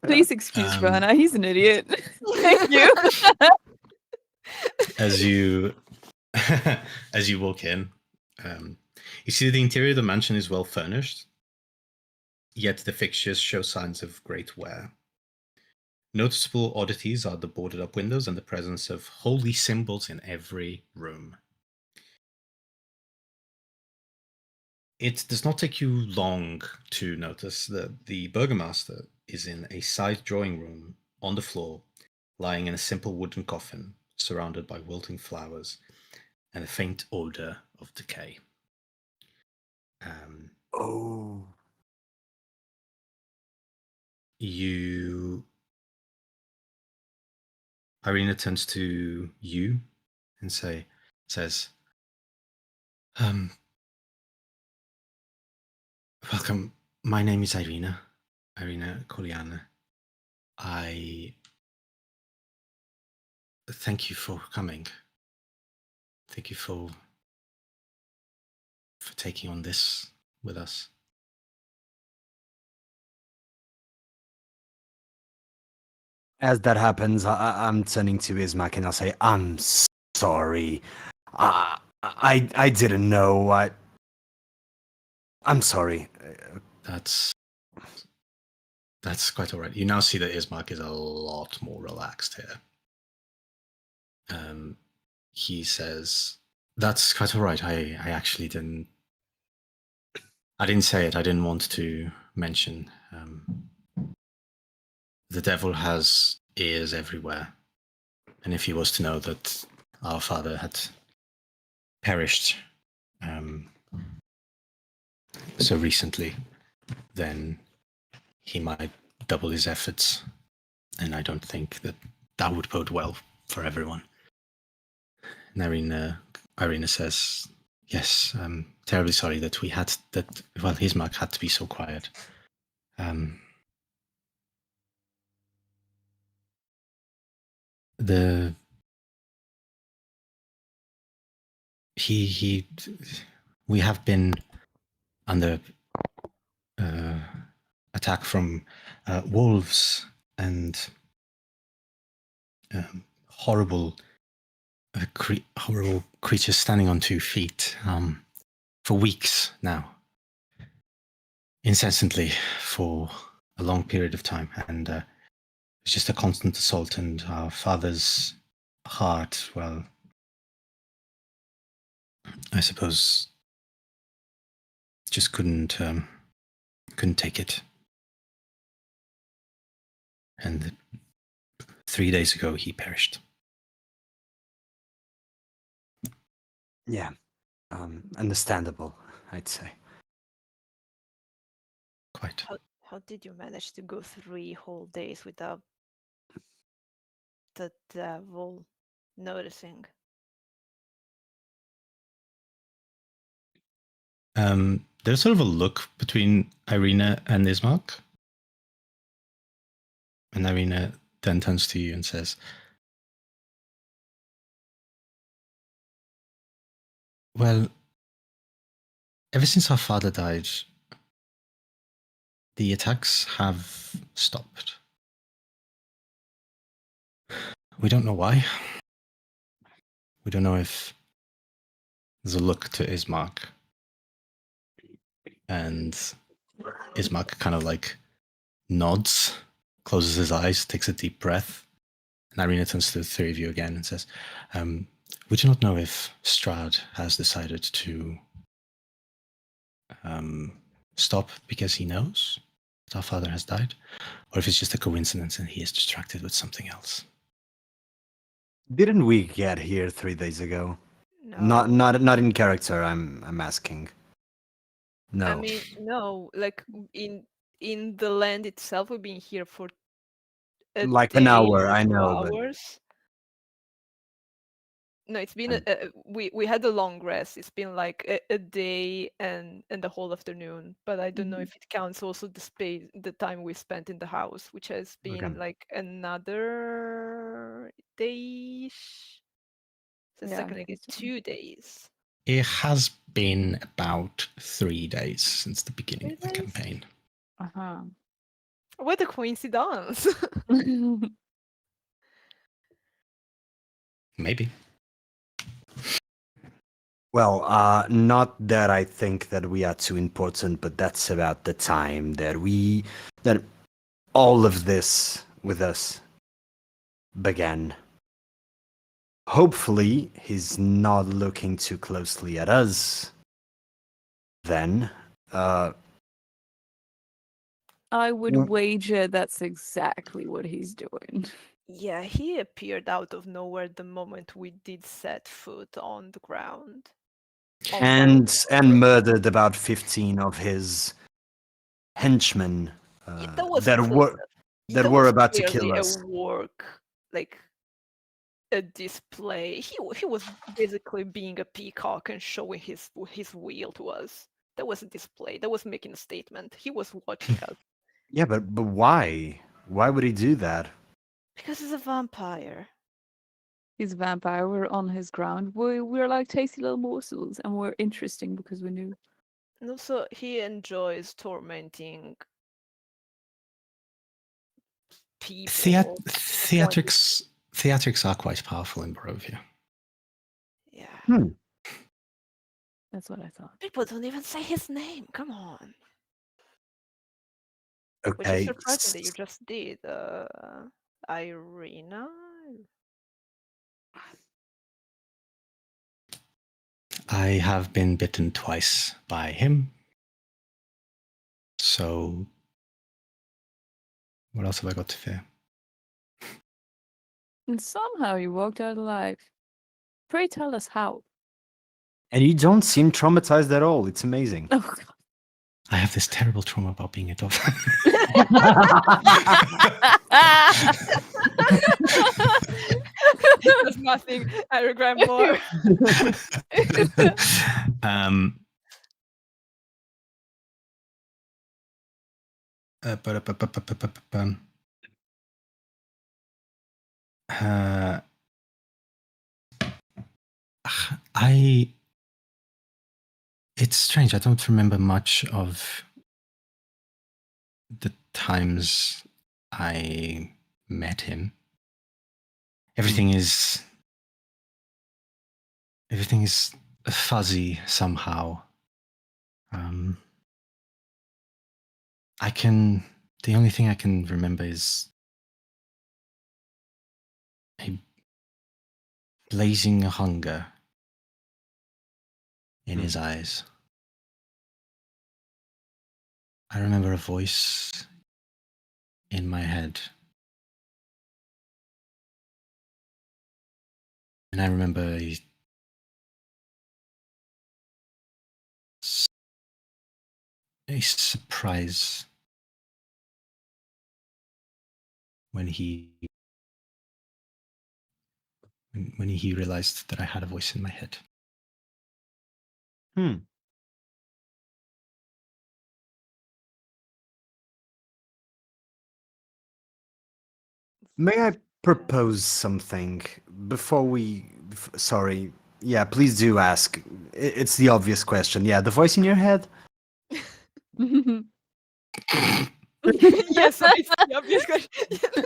Please excuse Rana. He's an idiot. Thank you. As you as you walk in, you see the interior of the mansion is well furnished, yet the fixtures show signs of great wear. Noticeable oddities are the boarded up windows and the presence of holy symbols in every room. It does not take you long to notice that the burgomaster is in a side drawing room on the floor, lying in a simple wooden coffin, surrounded by wilting flowers and a faint odor of decay. Oh. Irina turns to you and says, welcome. My name is Irina Koliana. I thank you for coming. Thank you for taking on this with us. As that happens, I'm turning to Ismark and I'll say, I'm sorry. I didn't know. I'm sorry. That's quite all right. You now see that Ismark is a lot more relaxed here. He says, that's quite all right. I actually didn't say it. I didn't want to mention. The devil has ears everywhere. And if he was to know that our father had perished so recently, then he might double his efforts. And I don't think that would bode well for everyone. And Irina says, yes, I'm terribly sorry that Ismark had to be so quiet. We have been under attack from wolves and horrible, horrible creatures standing on 2 feet for weeks now, incessantly for a long period of time, and it's just a constant assault. And our father's heart, well, I suppose, just couldn't take it. And 3 days ago, he perished. Yeah, understandable, I'd say. Quite. How did you manage to go 3 whole days without the devil noticing? There's sort of a look between Irina and Ismark. And Irina then turns to you and says, well, ever since our father died, the attacks have stopped. We don't know why. We don't know if there's a look to Ismark. And Ismark kind of like nods, closes his eyes, takes a deep breath. And Irina turns to the 3 of you again and says, we do not know if Strahd has decided to stop because he knows that our father has died, or if it's just a coincidence and he is distracted with something else. Didn't we get here 3 days ago? No. Not in character. I'm asking. No. I mean, no. Like in the land itself, we've been here for like day an hour. or I 2 know, but hours. No, it's been we had a long rest. It's been like a day and the whole afternoon. But I don't know if it counts also the time we spent in the house, which has been Okay. like another day. So it's Yeah, technically that's 2 days. It has been about 3 days since the beginning 3 of the days? campaign. Uh-huh. What a coincidence! Maybe. Well, not that I think that we are too important, but that's about the time that all of this with us began. Hopefully, he's not looking too closely at us. Then, I would Mm. wager that's exactly what he's doing. Yeah, he appeared out of nowhere the moment we did set foot on the ground. and murdered about 15 of his henchmen That was that that were was about to clearly kill a us. work, like a display. He was basically being a peacock and showing his wheel to us. That was a display. That was making a statement. He was watching us Yeah, but why? Why would he do that? because he's a vampire. He's a vampire. We're on his ground. We're like tasty little morsels, and we're interesting because we're new. And also, he enjoys tormenting people. Theatrics are quite powerful in Barovia. Yeah. That's what I thought. People don't even say his name. Come on. Which is Okay. surprising that you just did. Irina? I have been bitten twice by him. So, what else have I got to fear? And somehow you walked out alive. Pray tell us how. And you don't seem traumatized at all. It's amazing. Oh God. I have this terrible trauma about being a dolphin. There's nothing I regret more. It's strange. I don't remember much of the times I met him. everything is fuzzy somehow. The only thing I can remember is a blazing hunger in his eyes. I remember a voice in my head. And I remember a surprise when he realized that I had a voice in my head. May I propose something before we? Sorry. Yeah, please do ask. It's the obvious question. Yeah, the voice in your head. Yes, it's the obvious question.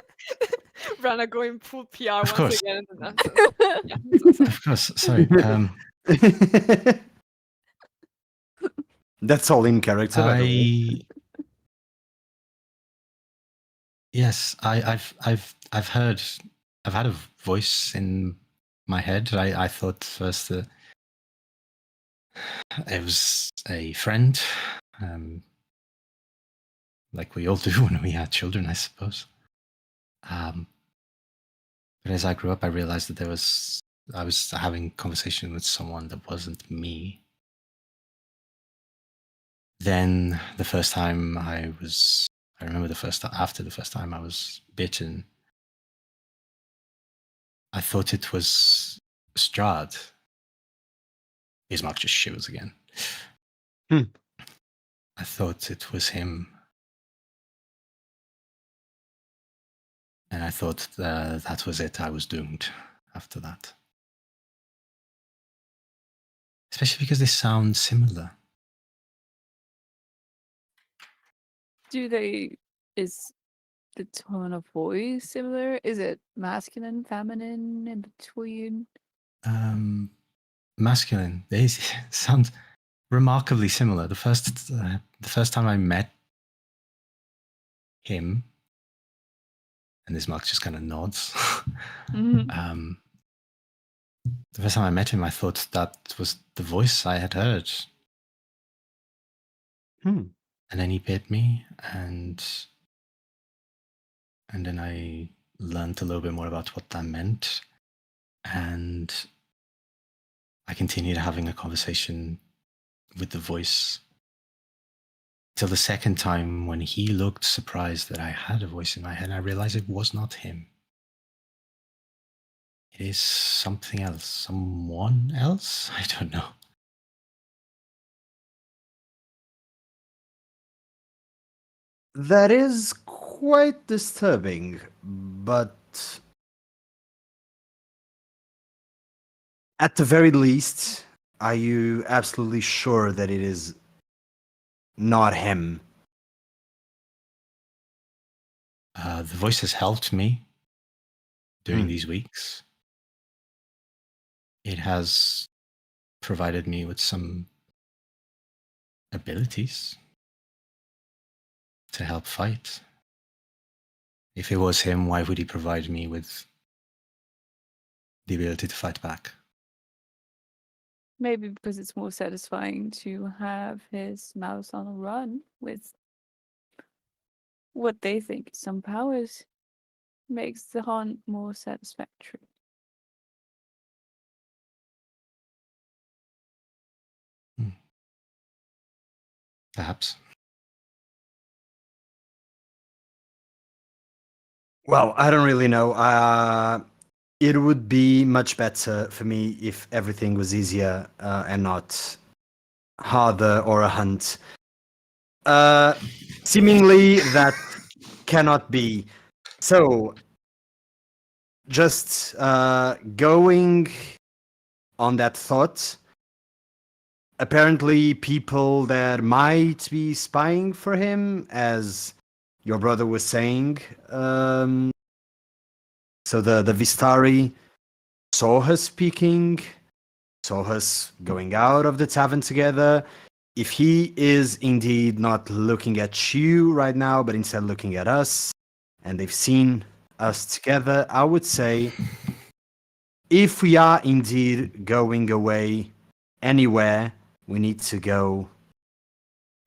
Rana going full PR once course. again. Yeah, so Of course. Sorry. That's all in character, by the way. Yes, I've heard. I've had a voice in my head. I thought first that it was a friend, like we all do when we had children, I suppose. But as I grew up, I realized that I was having a conversation with someone that wasn't me. Then the first time I remember after the first time I was bitten, I thought it was Strahd. Ismark just shivers again. I thought it was him. And I thought that was it. I was doomed after that. Especially because they sound similar. Is the tone of voice similar? Is it masculine, feminine, in between? Masculine. They sound remarkably similar. The first time I met him, and this Mark just kind of nods. Mm-hmm. The first time I met him, I thought that was the voice I had heard. And then he bit me, and then I learned a little bit more about what that meant. And I continued having a conversation with the voice till the second time when he looked surprised that I had a voice in my head. I realized it was not him. It is something else, someone else. I don't know. That is quite disturbing, but at the very least, are you absolutely sure that it is not him? The voice has helped me during these weeks. It has provided me with some abilities to help fight. If it was him, why would he provide me with the ability to fight back? Maybe because it's more satisfying to have his mouse on a run with what they think is some powers. Makes the hunt more satisfactory. Perhaps. Well, I don't really know. It would be much better for me if everything was easier and not harder or a hunt. Seemingly, that cannot be. So, just going on that thought, apparently people that might be spying for him, as your brother was saying, So the Vistari saw her speaking, saw us going out of the tavern together. If he is indeed not looking at you right now, but instead looking at us, and they've seen us together, I would say if we are indeed going away anywhere, we need to go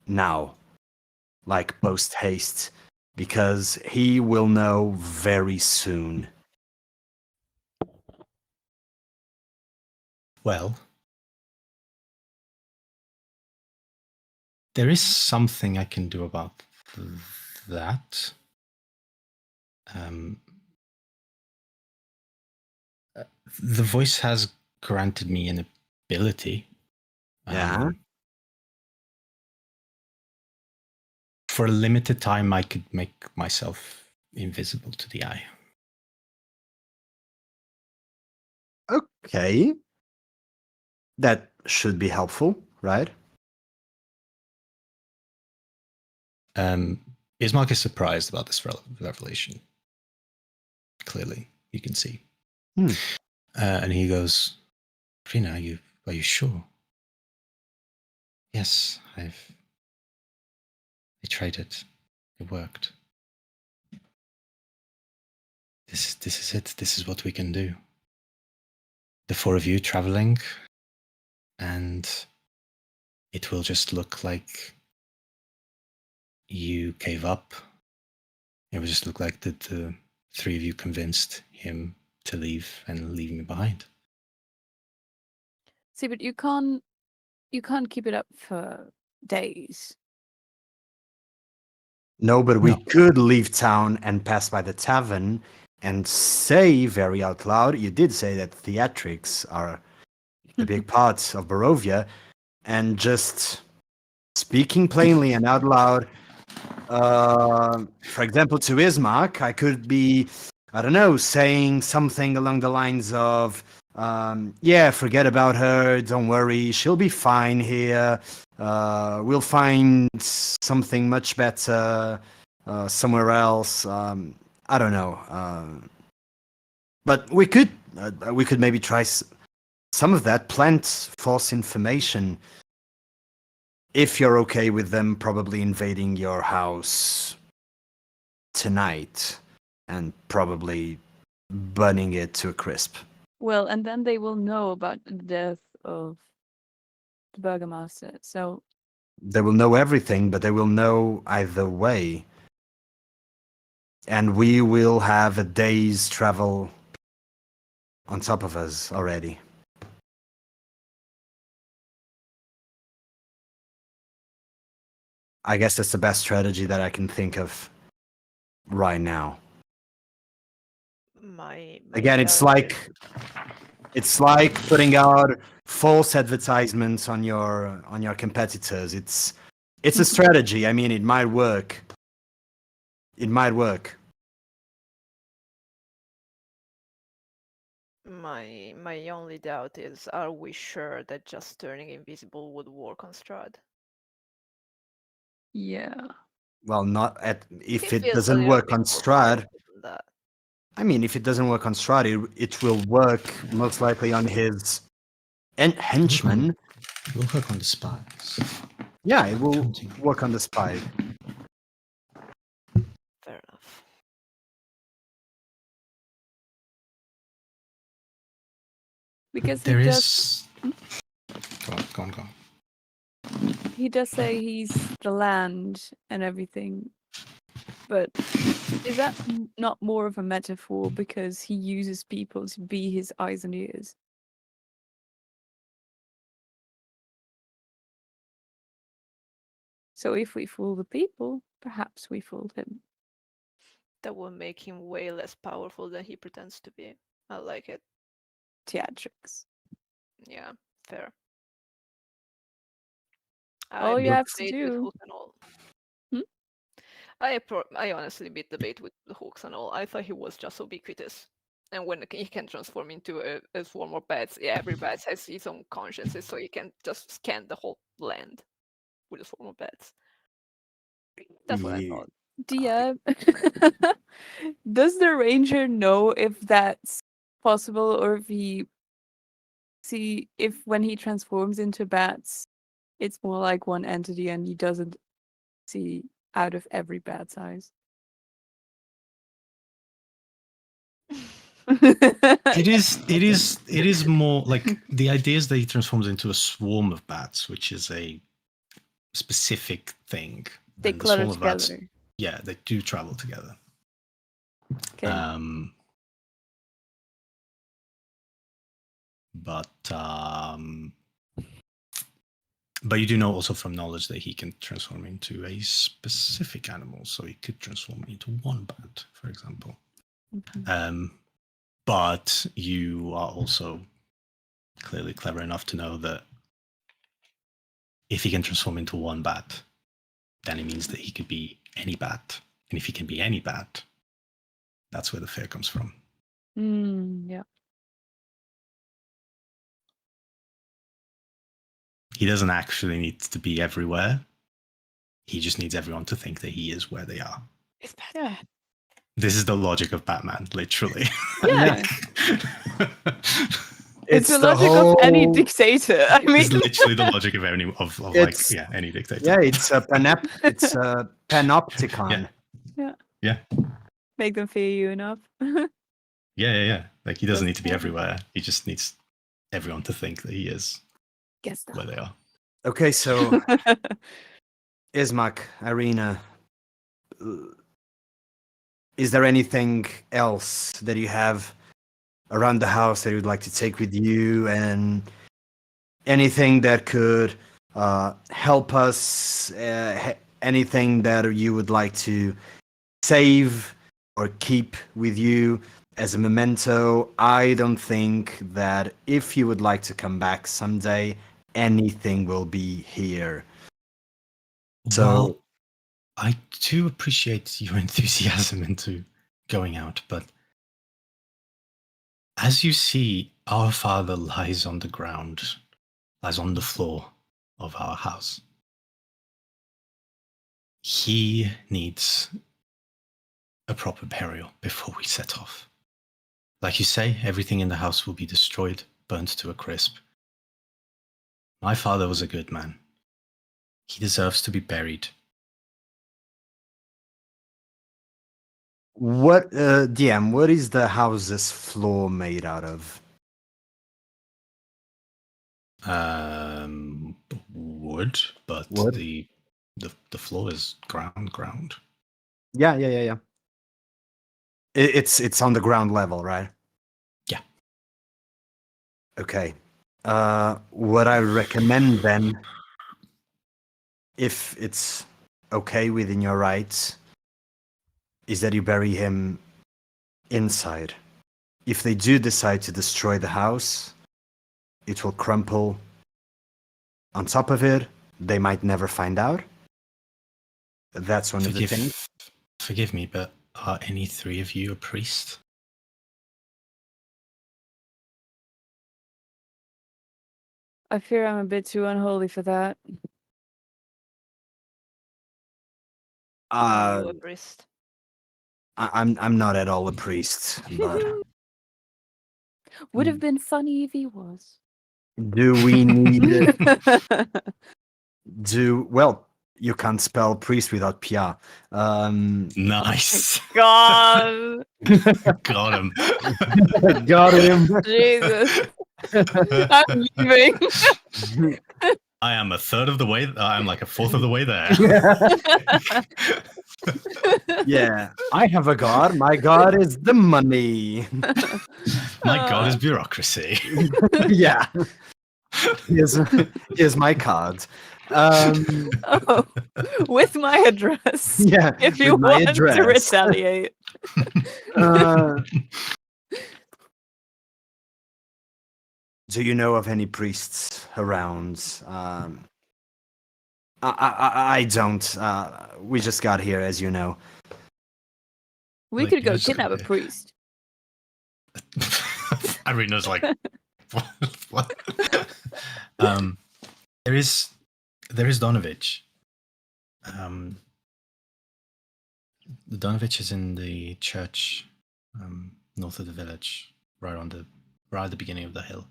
now, like post haste, because he will know very soon. Well, there is something I can do about that. The voice has granted me an ability. Yeah. For a limited time, I could make myself invisible to the eye. Okay. That should be helpful, right? Ismark is surprised about this revelation. Clearly, you can see. And he goes, Rina, are you sure? Yes, I tried it. It worked. This is it. This is what we can do. The four of you traveling, and it will just look like you gave up. It will just look like the three of you convinced him to leave and leave me behind. See, but you can't keep it up for days. No, but we could leave town and pass by the tavern and say very out loud, you did say that theatrics are a big part of Barovia, and just speaking plainly and out loud, for example, to Ismark, I could be, I don't know, saying something along the lines of, yeah, forget about her, don't worry, she'll be fine here. We'll find something much better somewhere else. I don't know. But we could maybe try some of that, plant false information. If you're okay with them probably invading your house tonight and probably burning it to a crisp. Well, and then they will know about the death of the Burgomaster. So They will know everything, but they will know either way. And we will have a day's travel on top of us already. I guess that's the best strategy that I can think of right now. Again, it's like putting out false advertisements on your competitors. It's a strategy. I mean, it might work. It might work. My only doubt is, are we sure that just turning invisible would work on Strahd? yeah. Well, not at if He it feels a doesn't little work bit on more Strahd. powerful than that. I mean, if it doesn't work on Strahd, it will work most likely on his henchmen. It will work on the spies. Yeah, it will work on the spy. Fair enough. Because There he is. does Go on. he does say he's the land and everything, but is that not more of a metaphor because he uses people to be his eyes and ears? So if we fool the people, perhaps we fooled him. That will make him way less powerful than he pretends to be. I like it. Theatrics. Yeah, fair. All you have to beat with do. hooks and all. Hmm? I honestly beat the bait with the hooks and all. I thought he was just ubiquitous. And when he can transform into a swarm of bats, yeah, every bat has its own consciences, so he can just scan the whole land with a swarm of bats. That's what I thought. DM, does the ranger know if that's possible, or if when he transforms into bats, it's more like one entity and he doesn't see out of every bat size? It is more like the idea is that he transforms into a swarm of bats, which is a specific thing. They And the clutter swarm of bats, together. yeah, they do travel together. Okay. But you do know also from knowledge that he can transform into a specific animal. So he could transform into one bat, for example. Mhm. But you are also clearly clever enough to know that if he can transform into one bat, then it means that he could be any bat. And if he can be any bat, that's where the fear comes from. Yeah. He doesn't actually need to be everywhere. He just needs everyone to think that he is where they are. It's Batman. Yeah. This is the logic of Batman, literally. Yeah. It's the the logic of any whole- dictator. I mean, It's literally the logic of any It's- any dictator. Yeah, it's a panopticon. Yeah. make them fear you enough. Yeah. Like he doesn't need to be Okay. everywhere. He just needs everyone to think that he is Guess where they are. Okay, so Ismark, Irina, is there anything else that you have around the house that you'd like to take with you, and anything that could help us, anything that you would like to save or keep with you as a memento? I don't think that if you would like to come back someday, anything will be here. So Well, I do appreciate your enthusiasm into going out, but as you see, our father lies on the ground, lies on the floor of our house. He needs a proper burial before we set off. Like you say, everything in the house will be destroyed, burnt to a crisp. My father was a good man. He deserves to be buried. what, DM, what is the house's floor made out of? Wood, but Wood? the floor is ground. Yeah. It's on the ground level, right? Yeah. Okay. What I recommend then, if it's okay within your rights, is that you bury him inside. If they do decide to destroy the house, it will crumple on top of it. They might never find out. That's one of the things. Forgive me, but are any three of you a priest? I fear I'm a bit too unholy for that. Are you a priest? I'm not at all a priest, but Would have been funny if he was. do we need well, you can't spell priest without PR. Nice. God, Got him. Got him. Jesus, I'm leaving. I am a third of the way. I'm like a fourth of the way there. Yeah, I have a god. My god is the money. My god is bureaucracy. Yeah. Here's my card. Oh, with my address. Yeah, If you with my want to address. retaliate. Do you know of any priests around? I don't. We just got here, as you know. We Wait, could go you just kidnap a got- priest. Irina's like, what? There is Donovich. The Donovich is in the church north of the village, right at the beginning of the hill.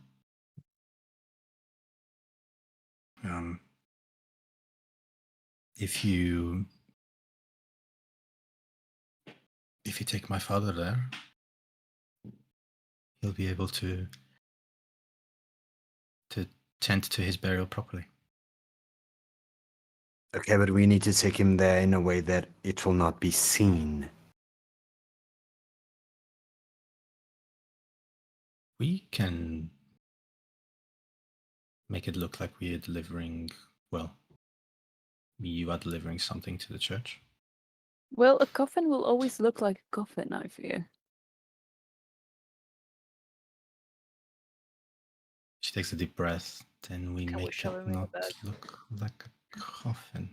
If you take my father there, he'll be able to tend to his burial properly. Okay, but we need to take him there in a way that it will not be seen. We can make it look like we are delivering, well, you are delivering something to the church. Well, a coffin will always look like a coffin, I fear. She takes a deep breath, then we Can we make shove it him in the not bag? look like a coffin.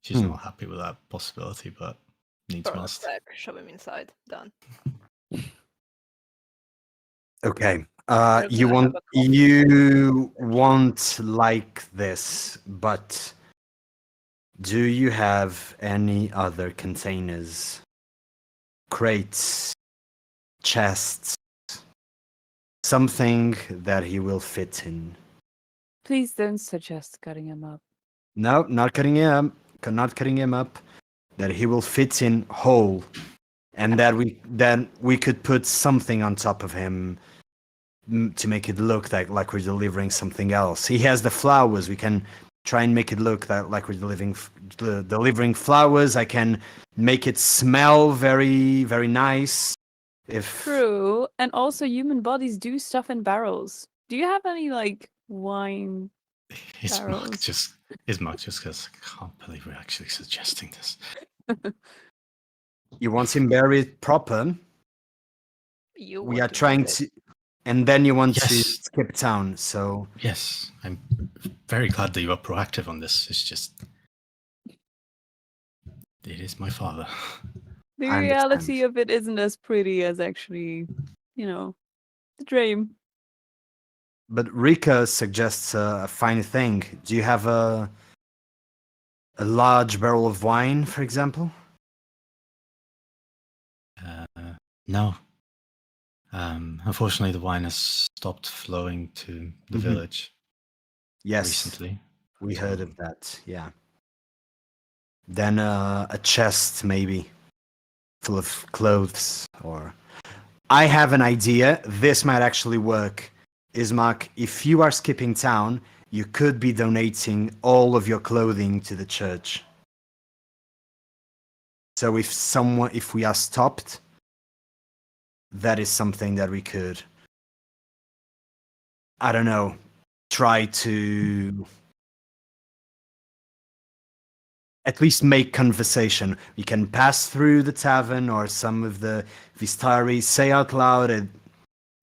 She's not happy with that possibility, but needs Burn a must. stack, shove him inside. Done. Okay. They're You gonna have want a coffin you want like this, but do you have any other containers, crates, chests, something that he will fit in? Please don't suggest cutting him up. No, not cutting him up. Not cutting him up. That he will fit in whole, and that we could put something on top of him to make it look like we're delivering something else. He has the flowers. We can try and make it look like we're delivering flowers. I can make it smell very, very nice. If True, and also human bodies do stuff in barrels. Do you have any like wine? Ismark Barrels. just goes, I can't believe we're actually suggesting this. you want him buried proper, You we want are to trying do that. to, and then you want to Yes. skip town. So Yes, I'm very glad that you are proactive on this. It's just, it is my father. The I reality understand. of it isn't as pretty as actually, the dream. But Rika suggests a fine thing. Do you have a large barrel of wine, for example? No. Unfortunately, the wine has stopped flowing to the Mhm. village Yes, recently. we so- heard of that. Yeah. Then a chest, maybe, full of clothes. Or I have an idea. This might actually work. Ismark, if you are skipping town, you could be donating all of your clothing to the church. So if we are stopped, that is something that we could, I don't know, try to at least make conversation. We can pass through the tavern or some of the Vistari, say out loud that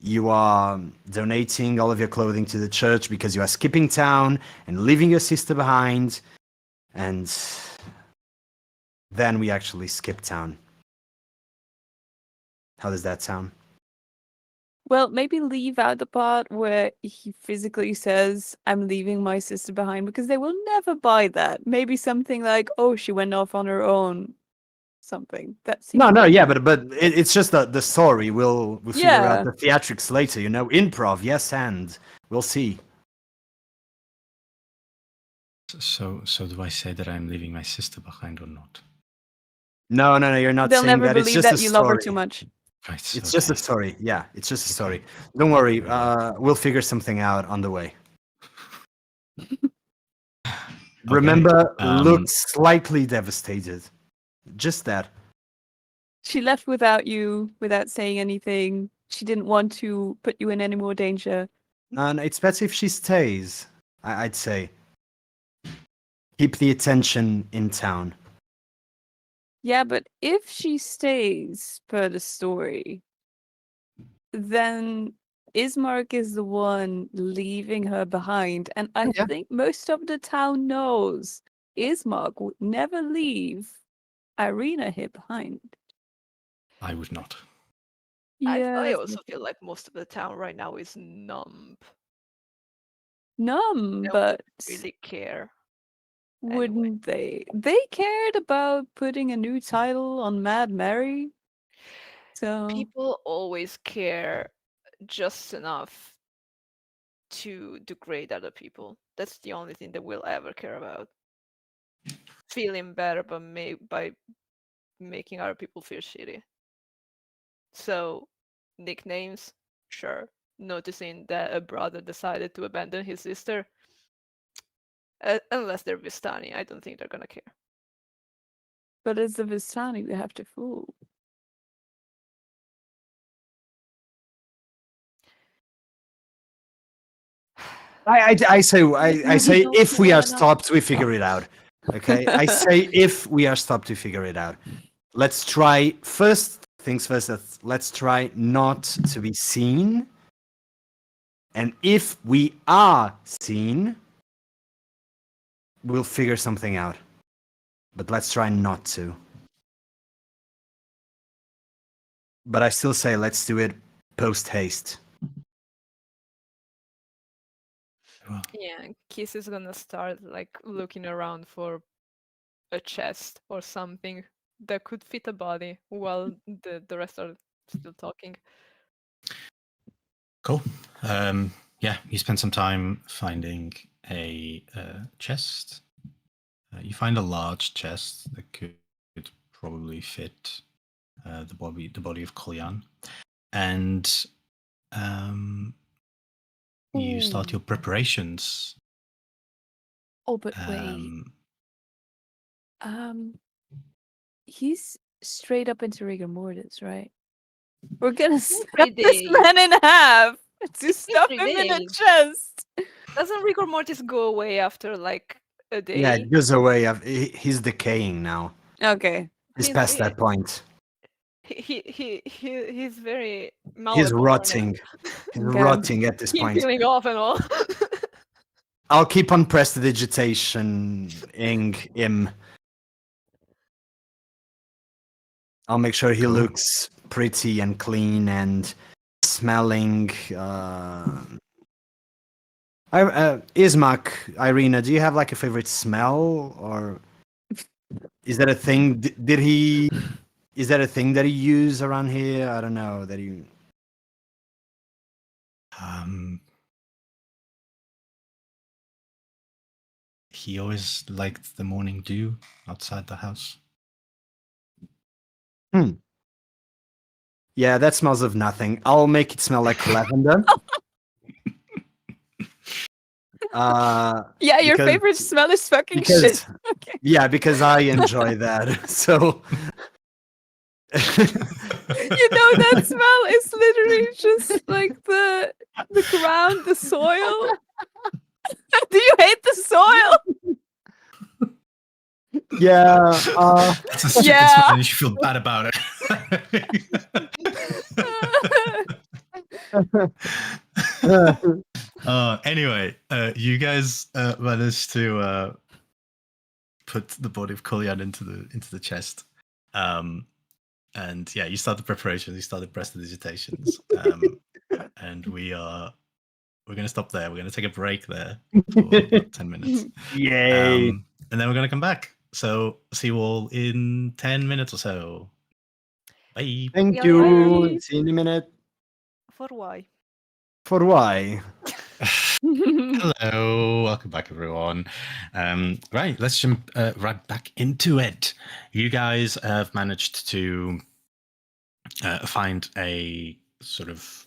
you are donating all of your clothing to the church because you are skipping town and leaving your sister behind, and then we actually skip town. How does that sound? Well, maybe leave out the part where he physically says, I'm leaving my sister behind, because they will never buy that. Maybe something like, oh, she went off on her own. Something. That seems No, better. yeah, but it's just the story. We'll figure out Yeah. the theatrics later. Improv, yes, and we'll see. So do I say that I'm leaving my sister behind or not? No, you're not They'll saying never that. It's believe just a that you love her story. too much. Right. It's just a okay. story. Yeah, it's just a story. Okay. Don't worry. Very well. We'll figure something out on the way. Okay, Remember, look slightly devastated. Just that. She left without you, without saying anything. She didn't want to put you in any more danger. No, it's better if she stays. I'd say. Keep the attention in town. Yeah, but if she stays per the story, then Ismark is the one leaving her behind. And I Yeah. think most of the town knows Ismark would never leave Irina here behind. I would not. I Yes, also feel like most of the town right now is numb. numb, They but don't really care. Wouldn't they? They cared about putting a new title on Mad Mary. So People always care just enough to degrade other people. That's the only thing that we'll ever care about. Feeling better by making other people feel shitty. So, nicknames, sure. Noticing that a brother decided to abandon his sister, unless they're Vistani, I don't think they're gonna care. but it's the Vistani we have to fool. I say don't if we are know enough. stopped, we figure it out. Okay, I say if we are stopped, to figure it out. Let's try first things first. Let's try not to be seen. And if we are seen, we'll figure something out. But let's try not to. But I still say let's do it post haste. Yeah, Kiss is gonna start like looking around for a chest or something that could fit a body while the rest are still talking. Cool. Yeah, you spend some time finding a chest. You find a large chest that could probably fit the body of Kolyan, and you start your preparations. Oh, but wait. He's straight up into rigor mortis, right? We're gonna snap this days. man in half to stuff him 3 in a days. chest. Doesn't rigor mortis go away after like a day? Yeah, it goes away. He's decaying now. Okay. He's past that point. He's very He's malleable. rotting. He's Okay. rotting at this Keep point. peeling off and all. I'll keep on prestidigitating him. I'll make sure he Cool. looks pretty and clean and smelling. Ismark, Irina, do you have like a favorite smell, or is that a thing? Did he? Is that a thing that he used around here? I don't know. That he. He always liked the morning dew outside the house. Yeah, that smells of nothing. I'll make it smell like lavender. Yeah, your because- favorite smell is fucking because shit. Okay. yeah, because I enjoy that. So You know that smell is literally just like the ground, the soil. Do you hate the soil? yeah, That's a stupid Yeah. smell, and you should feel bad about it. Anyway, you guys managed to put the body of Kolyan into the chest, and yeah, you start the preparations. You start the prestidigitations, and we're gonna stop there. We're gonna take a break there for about 10 minutes. Yay! And then we're gonna come back. So see you all in 10 minutes or so. Bye. Thank Yeah, you. bye. See you in a minute. For why? For why? Hello, welcome back, everyone. Right, let's jump right back into it. You guys have managed to find a sort of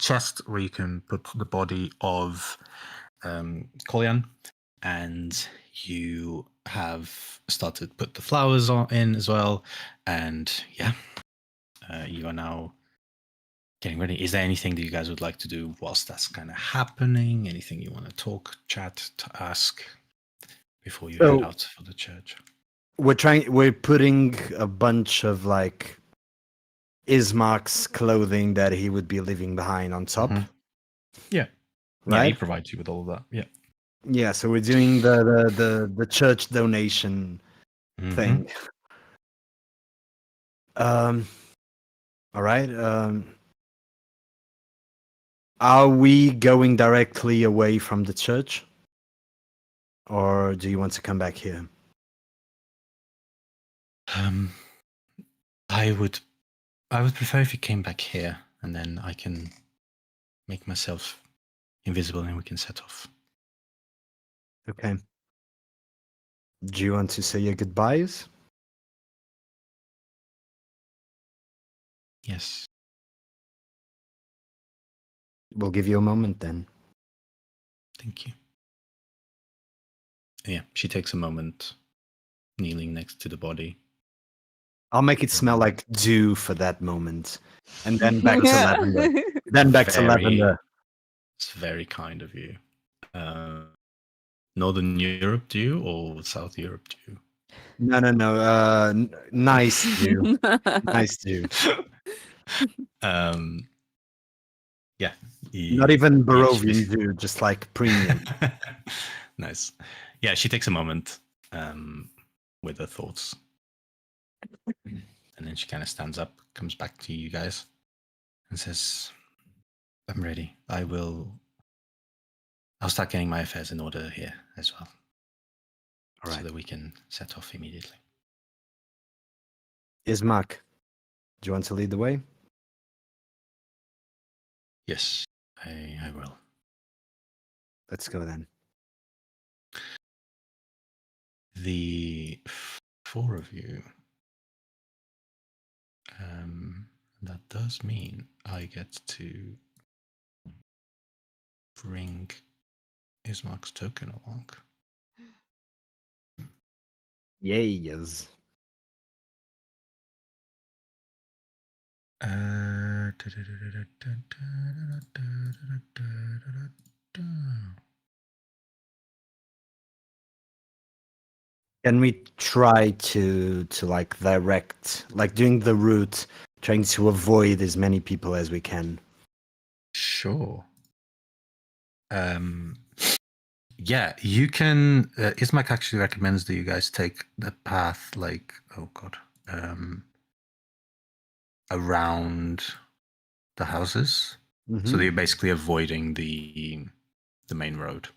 chest where you can put the body of Kolyan, and you have started to put the flowers in as well. And yeah, you are now getting ready. Is there anything that you guys would like to do whilst that's kind of happening? Anything you want to talk, chat, to ask before you head out for the church? We're putting a bunch of like Ismark's clothing that he would be leaving behind on top. Yeah. Right? Yeah, he provides you with all of that. Yeah. Yeah, so we're doing the church donation thing. All right. Are we going directly away from the church? Or do you want to come back here? I would prefer if you came back here, and then I can make myself invisible, and we can set off. Okay. Do you want to say your goodbyes? Yes. We'll give you a moment then. Thank you. Yeah, she takes a moment, kneeling next to the body. I'll make it smell like dew for that moment. And then back to Yeah. lavender. Then back to lavender. It's very kind of you. Northern Europe dew or South Europe dew? No. Nice dew. Nice dew. Yeah. Not even yeah, Barovian dew, just like premium. Nice. Yeah, she takes a moment with her thoughts. And then she kind of stands up, comes back to you guys, and says, I'm ready. I'll start getting my affairs in order here as well. All right. So that we can set off immediately. Ismark, do you want to lead the way? Yes, I will. Let's go then. The four of you, that does mean I get to bring Ismark's token along. Yes. Can we try to like direct, like doing the route, trying to avoid as many people as we can? Sure. Yeah, you can. Ismark actually recommends that you guys take the path, like, oh god, around the houses, so that you're basically avoiding the main road.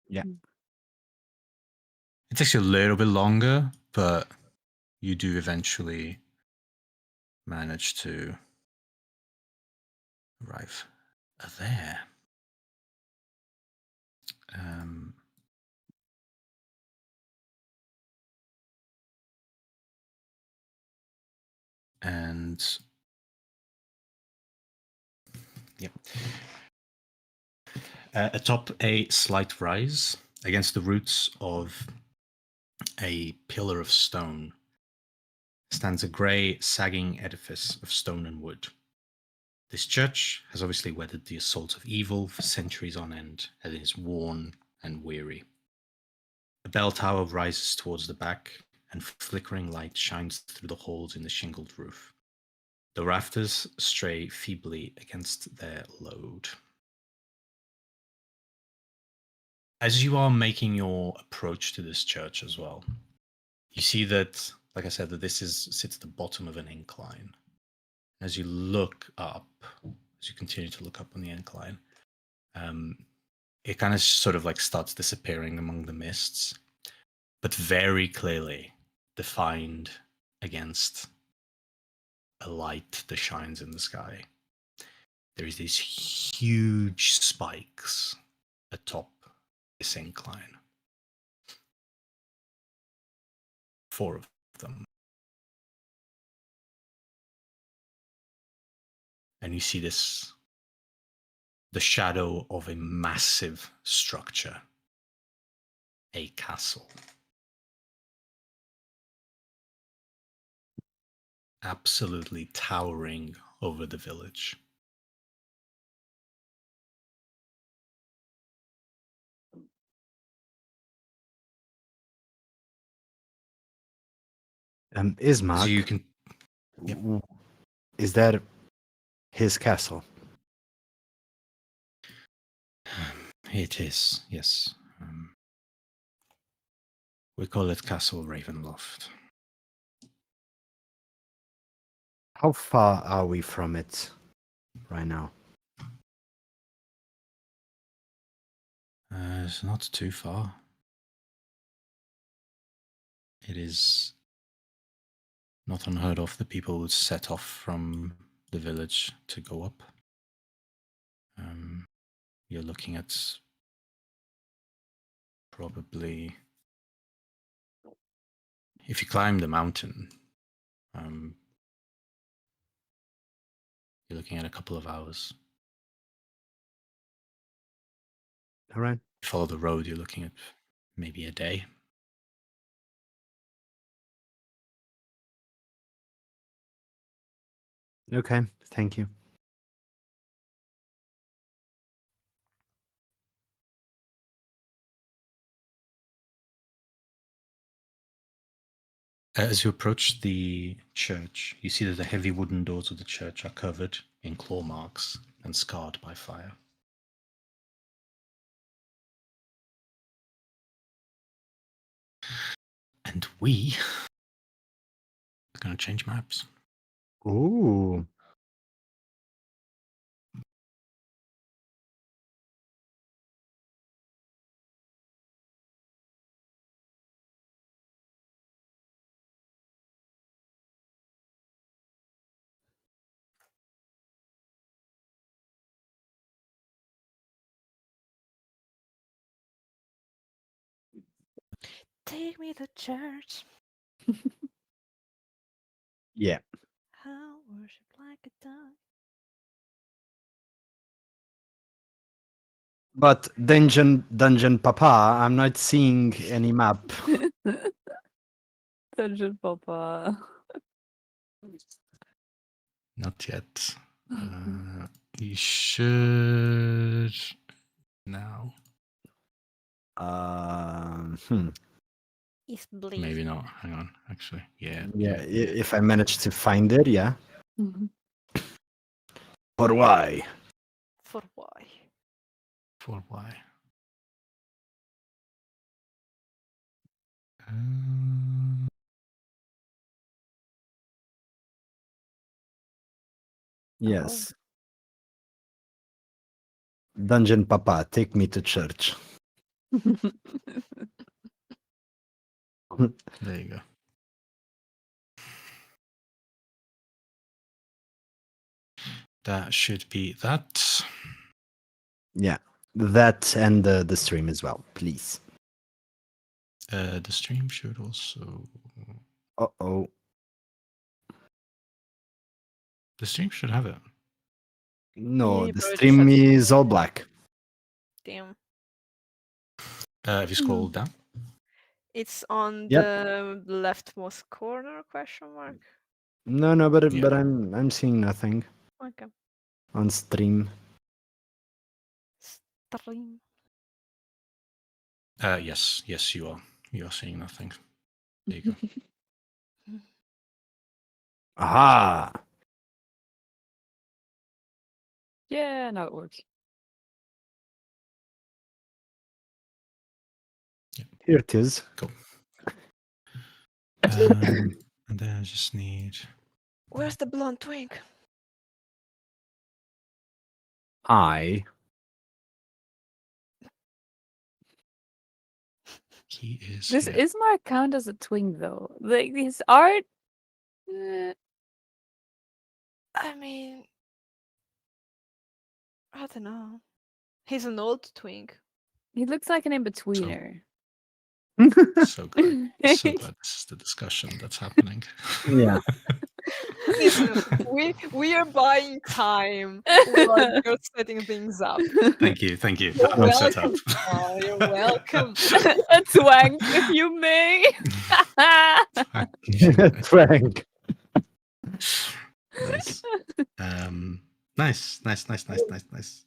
Yeah. It takes you a little bit longer, but you do eventually manage to arrive there. And yep. Atop a slight rise against the roots of a pillar of stone stands a grey, sagging edifice of stone and wood. This church has obviously weathered the assaults of evil for centuries on end, and is worn and weary. A bell tower rises towards the back, and flickering light shines through the holes in the shingled roof. The rafters stray feebly against their load. As you are making your approach to this church as well, you see that, like I said, that this sits at the bottom of an incline. As you look up, as you continue to look up on the incline, it kind of sort of like starts disappearing among the mists, but very clearly defined against a light that shines in the sky. There is these huge spikes atop this incline. 4 of them. And you see this, the shadow of a massive structure, a castle. Absolutely towering over the village. Ismark, So you can. is that his castle? It is, yes. We call it Castle Ravenloft. How far are we from it right now? It's not too far. It is not unheard of that people would set off from the village to go up. You're looking at probably, if you climb the mountain, you're looking at a couple of hours. All right. If you follow the road, you're looking at maybe a day. Okay. Thank you. As you approach the church, you see that the heavy wooden doors of the church are covered in claw marks and scarred by fire. And we are going to change maps. Ooh. Take me to church. Yeah. I'll worship like a dog. But Dungeon Papa, I'm not seeing any map. Dungeon Papa. Not yet. You should now. It's bleak. Maybe not. Hang on. Actually, yeah. Yeah, if I manage to find it, yeah. But why? For why? For why? Yes. Dungeon Papa, take me to church. There you go. That should be that. Yeah. That and the stream as well, please. The stream should also. Uh-oh. The stream should have it. No, Yeah, the bro, stream just have- is all black. Damn. If you scroll down. It's on Yep. the leftmost corner, question mark? No, but Yeah. but I'm seeing nothing Okay. on stream. Stream. Yes, you are. You are seeing nothing. There you go. Aha! Yeah, now it works. Here it is. Cool. And then I just need. Where's the blonde twink? I. He is. Does here. Ismark count as a twink though? Like his art. I mean, I don't know. He's an old twink. He looks like an in-betweener. So glad. So glad this is the discussion that's happening. Yeah. Listen, we are buying time while you're setting things up. Thank you. You're I'm set up. welcome. Oh, you're welcome. A twank, if you may. Frank. Nice. Nice.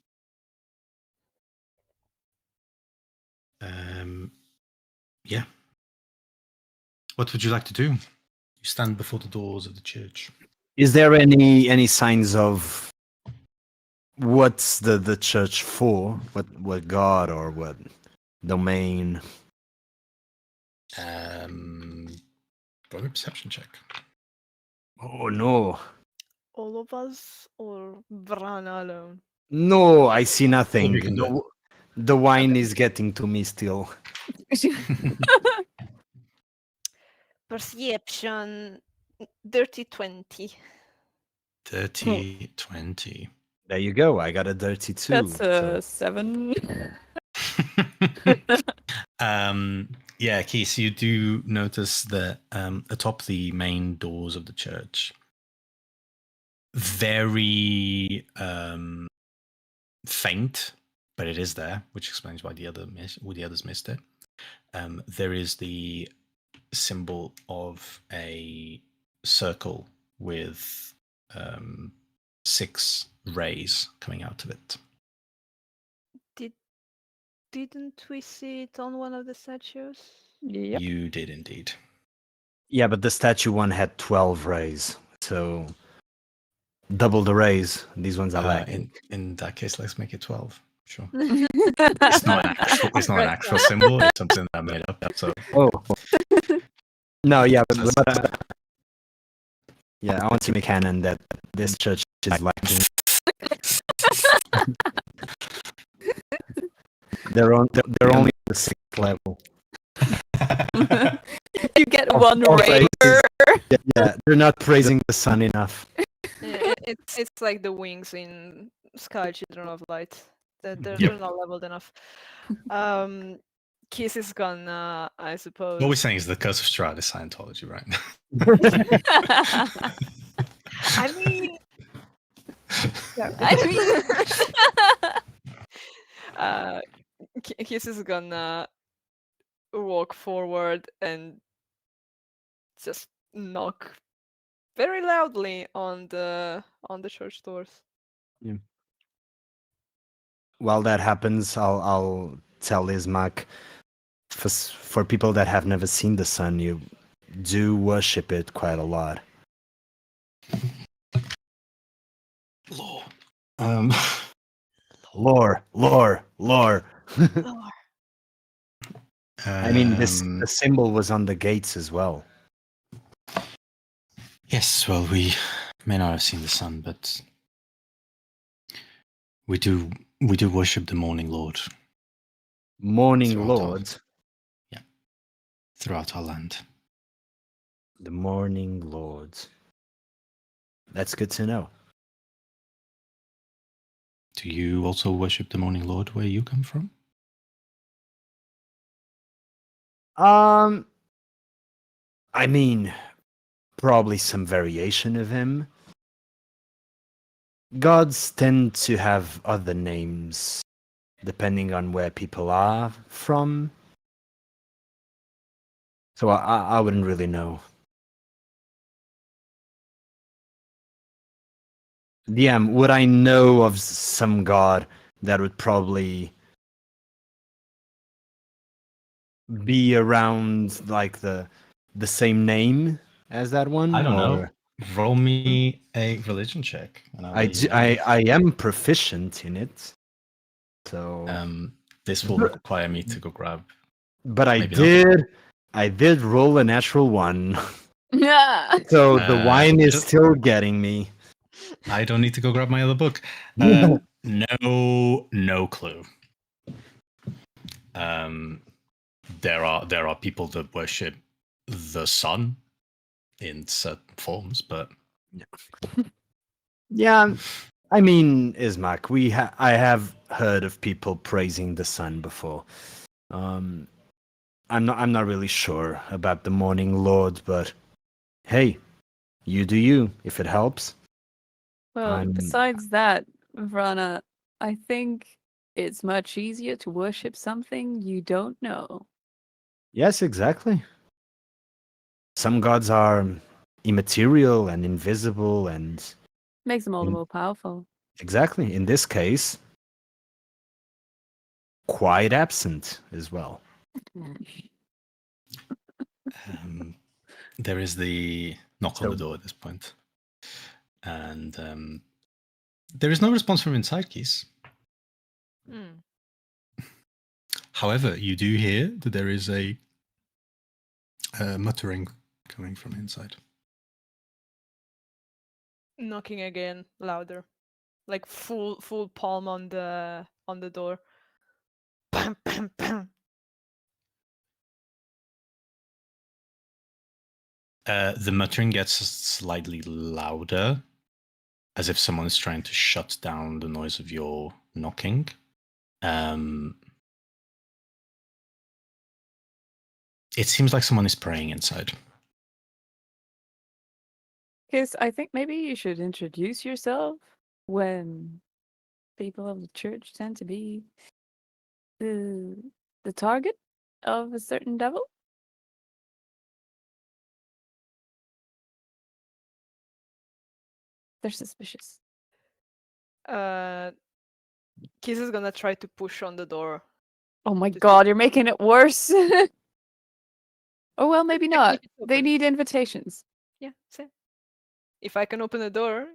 Yeah. What would you like to do? You stand before the doors of the church. Is there any signs of what's the church for? What god or what domain? Roll a perception check. Oh no. All of us or Vrana alone? No, I see nothing. You can do it. The wine is getting to me still. Perception, dirty 20. Dirty 20. There you go. I got a dirty 2. That's so- a 7. Yeah, Keith, you do notice that atop the main doors of the church, very faint, but it is there, which explains why the others missed it. There is the symbol of a circle with 6 rays coming out of it. Didn't we see it on one of the statues? Yep. You did indeed. Yeah, but the statue one had 12 rays. So double the rays. These ones are lacking. In that case, let's make it 12. Sure. it's It's not an actual. It's not an actual symbol. It's something that I made up. So Oh. No, yeah, but yeah, I want to make canon that this church is lacking. They're only at the 6th level. you get Of- one of raider. Yeah, they're not praising the sun enough. Yeah, it's like the wings in Sky Children of Light. They're Yep. not leveled enough. Kiss is gonna, I suppose. what we're saying is the Curse of Strahd is Scientology, right? I mean, Kiss is gonna walk forward and just knock very loudly on the church doors. While that happens, I'll tell Ismark, for people that have never seen the sun, you do worship it quite a lot. Lore. Lore. I mean, the symbol was on the gates as well. Yes, well, we may not have seen the sun, but we do worship the Morning Lord Morning Throughout Lord. throughout our land. The Morning Lord. That's good to know. Do you also worship the Morning Lord where you come from? I mean, probably some variation of him. Gods tend to have other names depending on where people are from. So I wouldn't really know. DM, would I know of some god that would probably be around like the same name as that one? I don't know. Or- Roll me a religion check. And I'll let you know. I am proficient in it. So This will require me to go grab. but maybe not. I did roll a natural 1. Yeah. So the wine is just- still getting me. I don't need to go grab my other book. No clue. There are people that worship the sun in certain forms, but Yeah, I mean, Ismark, I have heard of people praising the sun before. I'm not really sure about the Morning Lord, but hey, you do you if it helps. Well, besides that, Vrana, I think it's much easier to worship something you don't know. Yes, exactly. Some gods are immaterial and invisible, and Makes them all the more powerful. exactly in this case, quite absent as well. there is the knock on So- the door at this point. And there is no response from inside, Keys. Hmm. However, you do hear that there is a muttering coming from inside. Knocking again, louder, like full palm on the door. Bam, bam, bam. The muttering gets slightly louder, as if someone is trying to shut down the noise of your knocking. It seems like someone is praying inside. Kiss, I think maybe you should introduce yourself when people of the church tend to be the target of a certain devil. They're suspicious. Kiss is gonna try to push on the door. Oh my To see- god, you're making it worse. Oh well, maybe Check not. if it's They open. need invitations. Yeah, same. If I can open the door,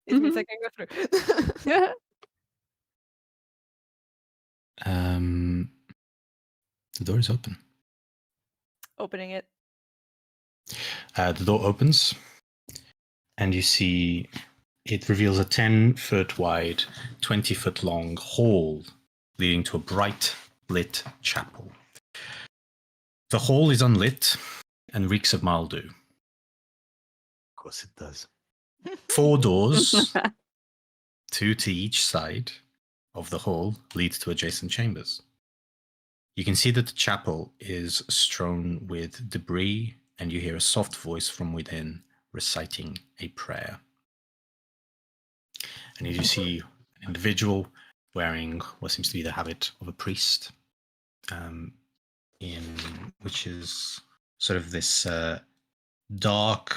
it means I can go through. Yeah. The door is open. Opening it. The door opens, and you see it reveals a 10-foot wide, 20-foot long hall leading to a bright lit chapel. The hall is unlit and reeks of mildew. Of course it does. 4 doors, 2 to each side of the hall, lead to adjacent chambers. You can see that the chapel is strewn with debris, and you hear a soft voice from within reciting a prayer. And you see an individual wearing what seems to be the habit of a priest, which is sort of this dark,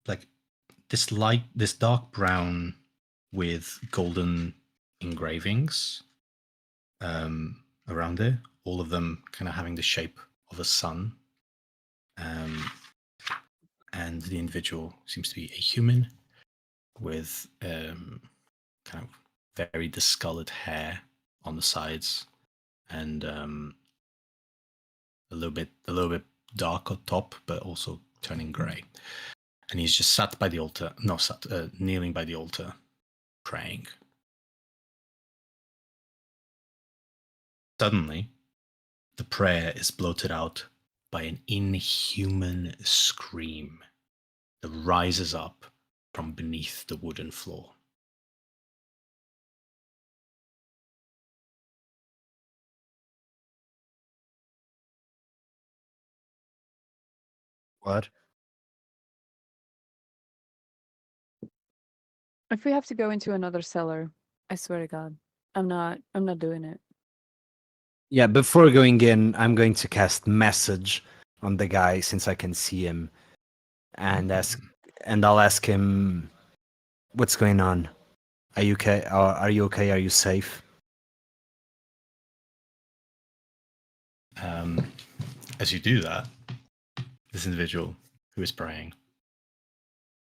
like this dark brown with golden engravings around it, all of them kind of having the shape of a sun. And the individual seems to be a human with kind of very discolored hair on the sides and a little bit dark on top, but also turning grey. And he's just sat by the altar, kneeling by the altar, praying. Suddenly, the prayer is blotted out by an inhuman scream that rises up from beneath the wooden floor. What? If we have to go into another cellar, I swear to God, I'm not doing it. Yeah, before going in, I'm going to cast message on the guy since I can see him, and I'll ask him, "What's going on? Are you okay? Are you okay? Are you safe?" As you do that, this individual who is praying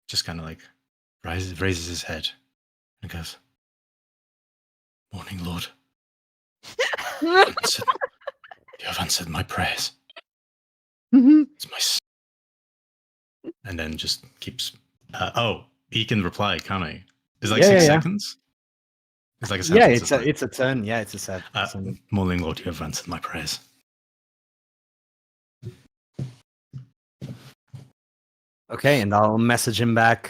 just kind of like raises his head and goes, "Morning, Lord. You have answered my prayers. It's my son." And then just keeps. He can reply, can't he? It's like 6 seconds. It's like a sentence. Yeah, it's a turn. Yeah, it's a set. Morning, Lord, you have answered my prayers. Okay, and I'll message him back.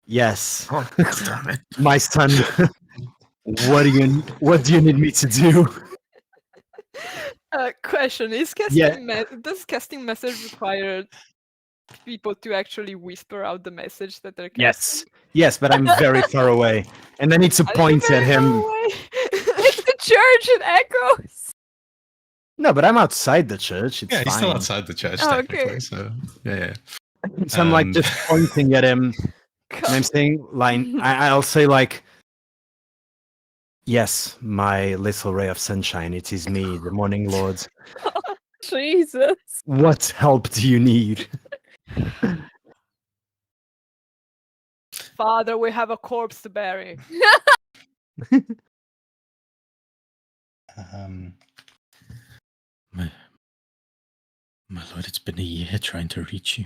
Yes, Oh, damn it. my son. What do you need me to do? Question: Is casting does casting message require people to actually whisper out the message that they're casting? Yes, but I'm very far away, and I need to point at him. It's the church, it echoes. No, but I'm outside the church. It's Yeah, he's still fine. outside the church, Oh, technically. okay. So, yeah. So I'm like just pointing at him, and I'm saying, I'll say like, "Yes, my little ray of sunshine. It is me, the Morning Lord. Jesus. What help do you need?" Father, we have a corpse to bury. My lord, it's been a year trying to reach you.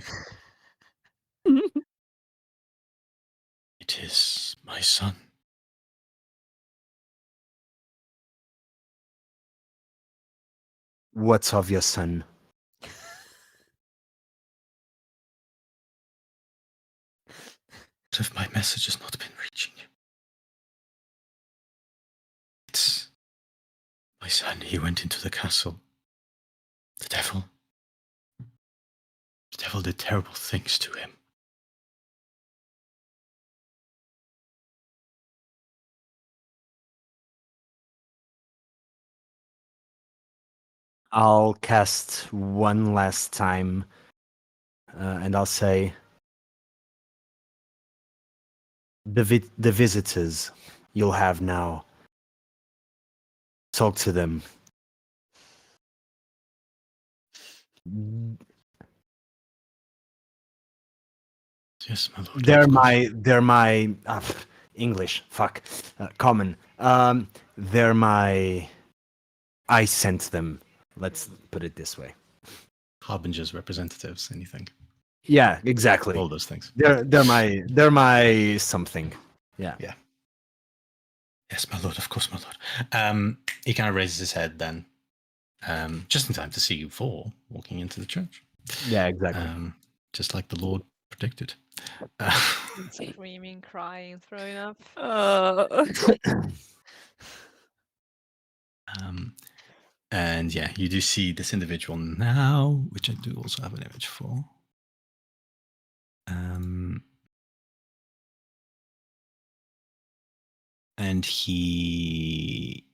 It is my son. What's of your son? What if my message has not been reaching you? It's my son. He went into the castle. The devil did terrible things to him. I'll cast one last time, and I'll say, the visitors you'll have now. Talk to them. Yes, my lord. They're my English. Fuck, common. They're my. I sent them. Let's put it this way. Harbingers, representatives, anything. Yeah, exactly. All those things. They're my something. Yeah. Yeah. Yes, my lord. Of course, my lord. He kind of raises his head then, just in time to see you four walking into the church. Yeah, exactly. Just like the Lord predicted. Screaming, crying, throwing up. And yeah, you do see this individual now, which I do also have an image for. And he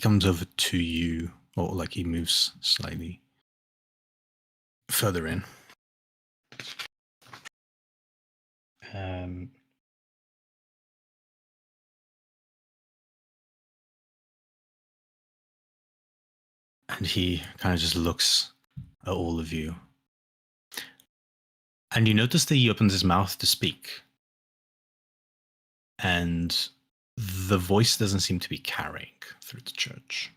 comes over to you, or like he moves slightly further in. And he kind of just looks at all of you. And you notice that he opens his mouth to speak. And the voice doesn't seem to be carrying through the church.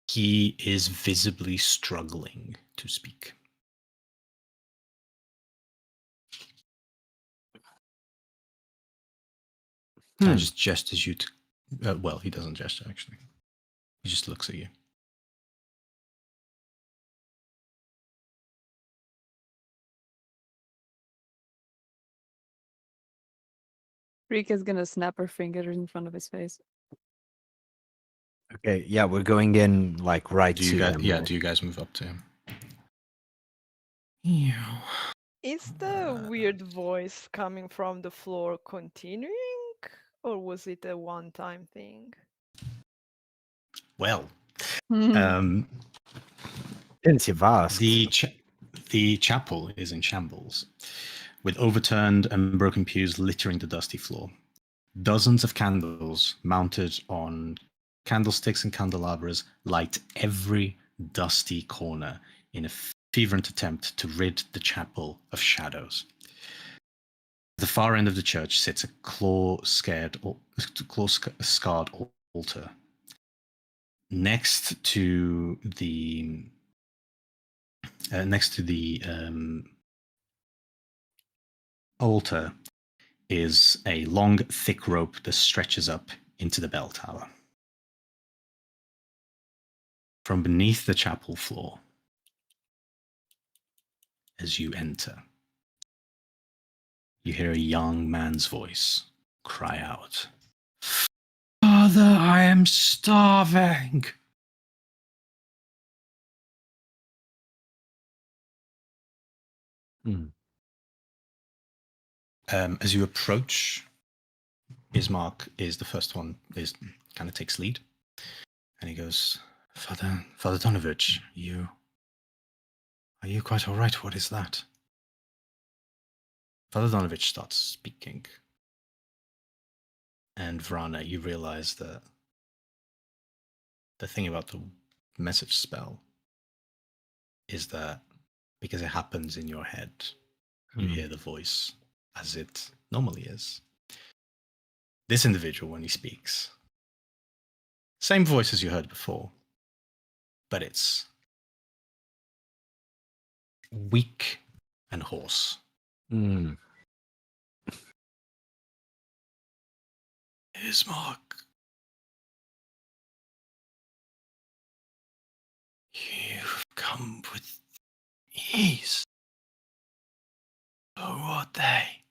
He is visibly struggling to speak. And just gestures you to... well, he doesn't gesture, actually. He just looks at you. Rika's gonna snap her finger in front of his face. Okay, yeah, we're going in like right Do you to guys, them. yeah, right? do you guys move up to him? Yeah. Is the weird voice coming from the floor continuing? Or was it a one-time thing? Well, Since you've asked. the chapel is in shambles, with overturned and broken pews littering the dusty floor. Dozens of candles mounted on candlesticks and candelabras light every dusty corner in a fervent attempt to rid the chapel of shadows. At the far end of the church sits a claw-scarred altar. Next to the altar is a long, thick rope that stretches up into the bell tower. From beneath the chapel floor, as you enter, you hear a young man's voice cry out, "Father, I am starving!" As you approach, Ismark is the first one, kind of takes lead. And he goes, Father Donovich, are you quite all right? What is that? Father Donovich starts speaking. And Vrana, you realize that the thing about the message spell is that because it happens in your head, you hear the voice as it normally is. This individual, when he speaks, same voice as you heard before, but it's weak and hoarse. Mm. Ismark, you've come with ease. So are they.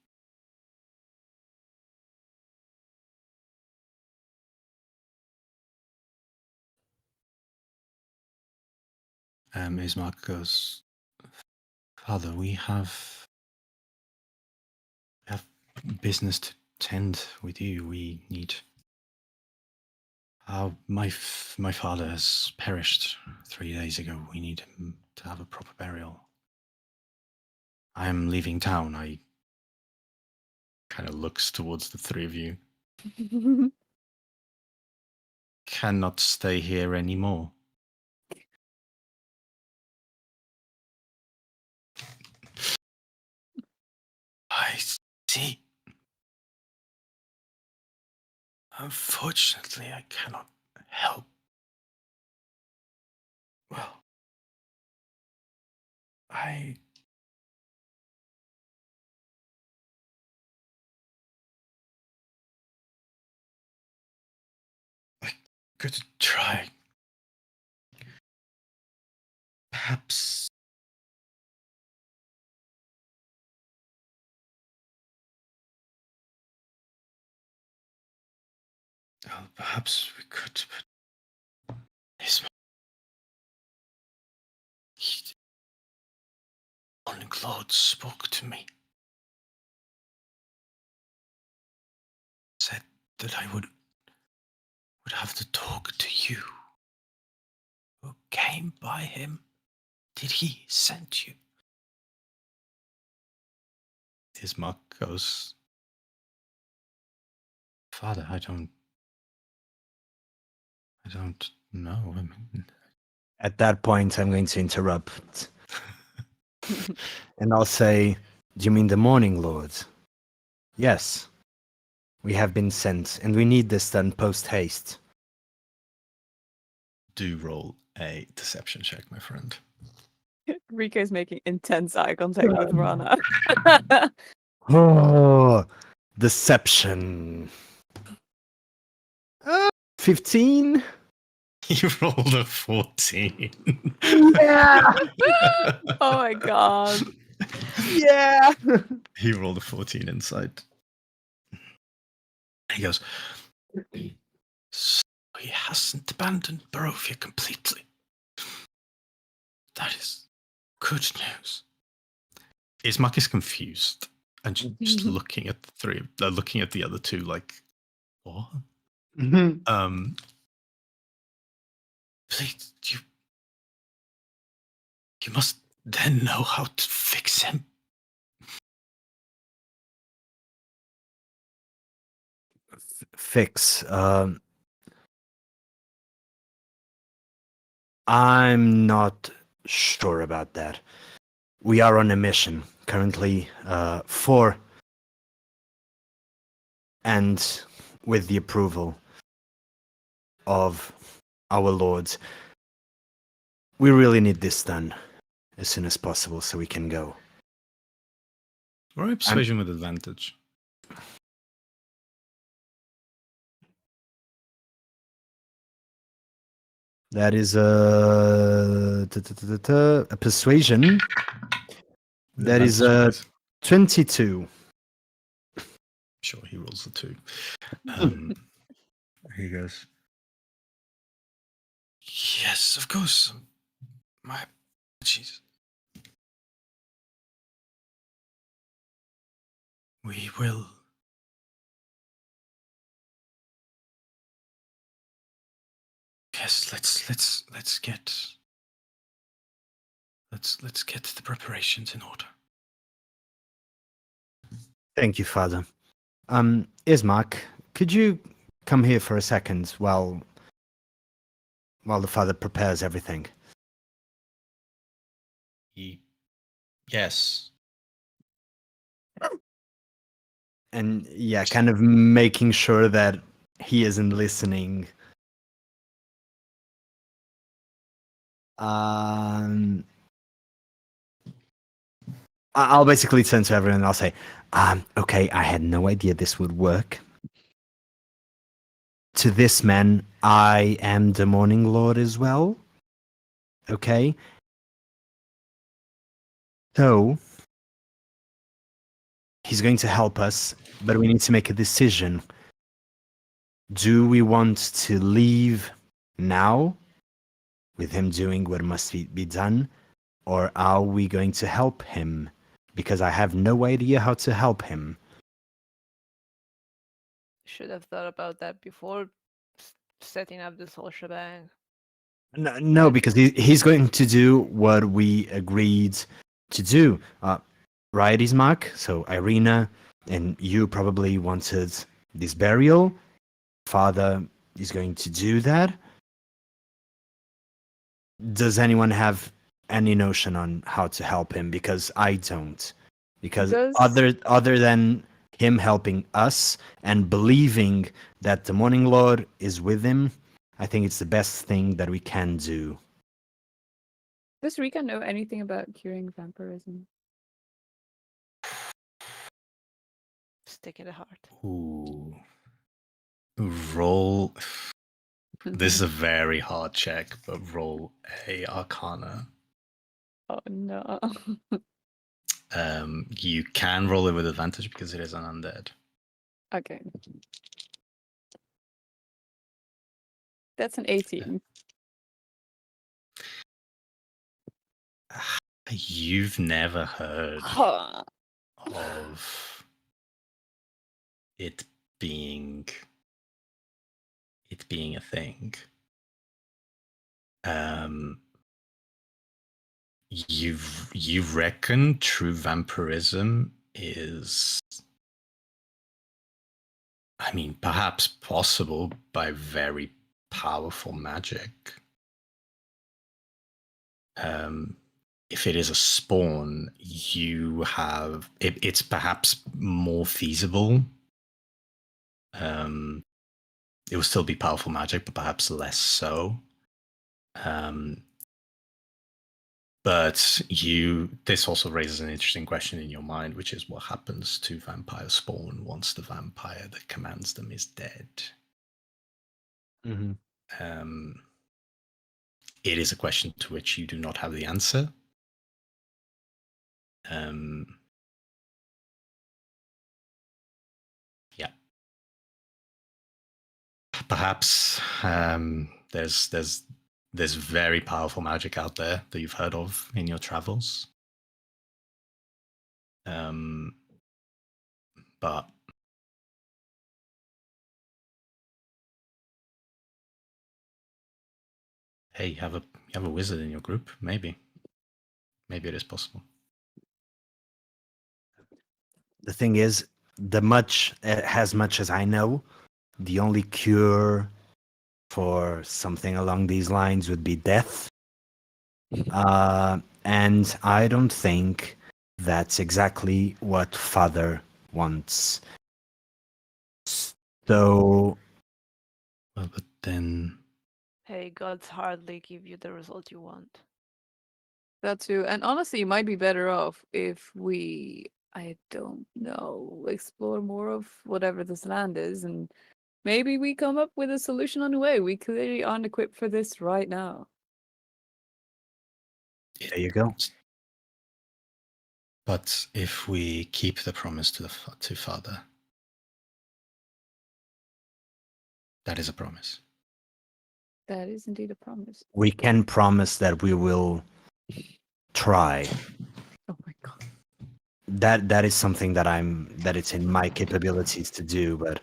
Ismark goes, Father, we have business to tend with you. We need. My father has perished 3 days ago. We need him to have a proper burial. I am leaving town. I kind of looks towards the three of you. Cannot stay here anymore. I see. Unfortunately, I cannot help. Well, I could try. Perhaps. Perhaps we could. But Morning Lord spoke to me. Said that I would have to talk to you. Who came by him? Did he send you? Ismark goes, Father, I don't know. I mean, At that point, I'm going to interrupt. And I'll say, do you mean the Morning Lord? Yes. We have been sent, and we need this done post-haste. do roll a deception check, my friend. Rika's making intense eye contact with Rana. Oh, deception. 15? You rolled a 14. Yeah! Oh my god. Yeah! He rolled a 14 inside. He goes, so he hasn't abandoned Barovia completely. That is good news. Ismark is confused and just looking at the three, looking at the other two, like, what? Please, you must then know how to fix him. Fix. I'm not sure about that. We are on a mission currently for and with the approval of our lords. We really need this done as soon as possible so we can go. Roll a persuasion with advantage. That is a persuasion. That is a 22. Sure, he rolls a 2. He goes, yes, of course. My apologies. We will. Yes, let's get the preparations in order. Thank you, Father. Ismark, could you come here for a second while the Father prepares everything? Yes. And yeah, kind of making sure that he isn't listening. I'll basically turn to everyone and I'll say, okay, I had no idea this would work. To this man, I am the Morning Lord as well. Okay? So, he's going to help us, but we need to make a decision. Do we want to leave now, with him doing what must be done, or are we going to help him? Because I have no idea how to help him. Should have thought about that before setting up this whole shebang. No, because he's going to do what we agreed to do. Right, Ismark? So Irina and you probably wanted this burial. Father is going to do that. Does anyone have any notion on how to help him? Because I don't. Because other than him helping us and believing that the Morning Lord is with him, I think it's the best thing that we can do. Does Rika know anything about curing vampirism? Stick in the heart. Ooh. Roll. This is a very hard check, but roll a Arcana. Oh no. You can roll it with advantage because it is an undead. Okay. That's an 18. You've never heard Huh. of it being a thing. You reckon true vampirism is, I mean, perhaps possible by very powerful magic. If it is a spawn, you have it's perhaps more feasible. It will still be powerful magic, but perhaps less so. But this also raises an interesting question in your mind, which is what happens to vampire spawn once the vampire that commands them is dead. Mm-hmm. It is a question to which you do not have the answer. Yeah. Perhaps there's very powerful magic out there that you've heard of in your travels. But hey, you have a wizard in your group. Maybe it is possible. The thing is, as much as I know, the only cure for something along these lines would be death. And I don't think that's exactly what Father wants. So, Well, but then Hey, gods hardly give you the result you want. That too. And honestly, you might be better off if we, I don't know, explore more of whatever this land is, and maybe we come up with a solution on the way. We clearly aren't equipped for this right now. there you go. But if we keep the promise to Father, that is a promise. That is indeed a promise. We can promise that we will try. Oh my god. That is something that it's in my capabilities to do, but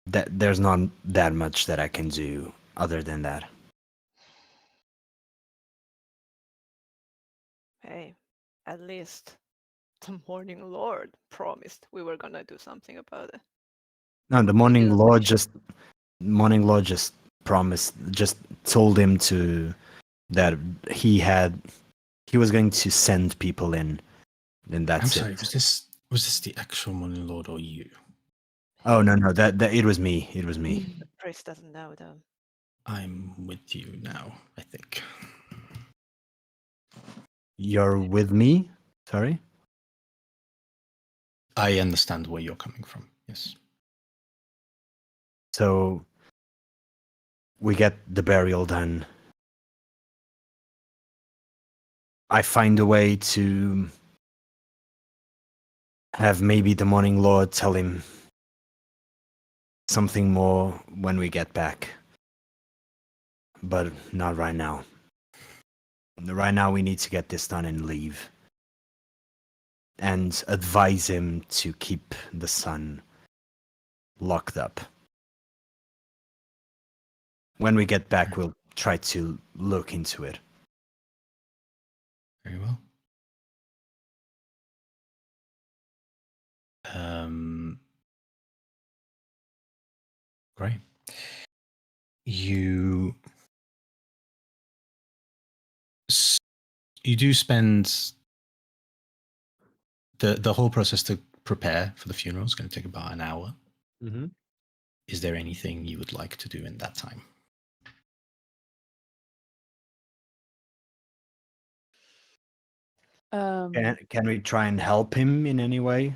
that there's not that much that I can do other than that. Hey, at least the Morning Lord promised we were gonna do something about it. No, the Morning didn't Lord mention. just promised, just told him that he was going to send people in, and that's I'm sorry, it. was this the actual Morning Lord or you? Oh no, that it was me. It was me. The priest doesn't know though. I'm with you now, I think. You're with me? Sorry? I understand where you're coming from. Yes. So we get the burial done. I find a way to have maybe the Morning Lord tell him something more when we get back. But not right now. Right now we need to get this done and leave. And advise him to keep the sun locked up. When we get back, we'll try to look into it. Very well. Great. You do spend the whole process to prepare for the funeral is going to take about an hour. Mm-hmm. Is there anything you would like to do in that time? Can we try and help him in any way?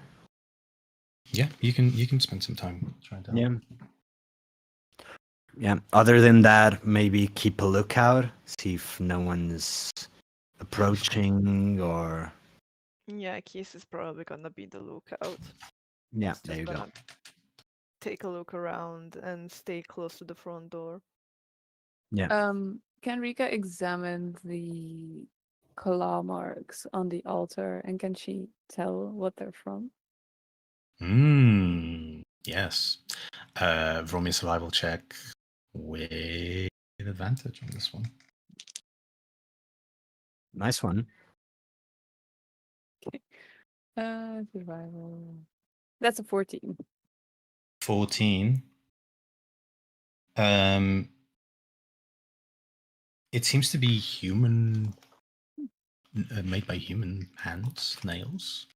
Yeah, you can spend some time trying to help. Yeah. Yeah. Other than that, maybe keep a lookout, see if no one's approaching or. Yeah, Keith is probably gonna be the lookout. Yeah, He's there just you go. gonna take a look around and stay close to the front door. Yeah. Can Rika examine the claw marks on the altar, and can she tell what they're from? Yes. Roll me a survival check with advantage on this one. Nice one. Survival. That's a 14. 14. It seems to be human, made by human hands, nails.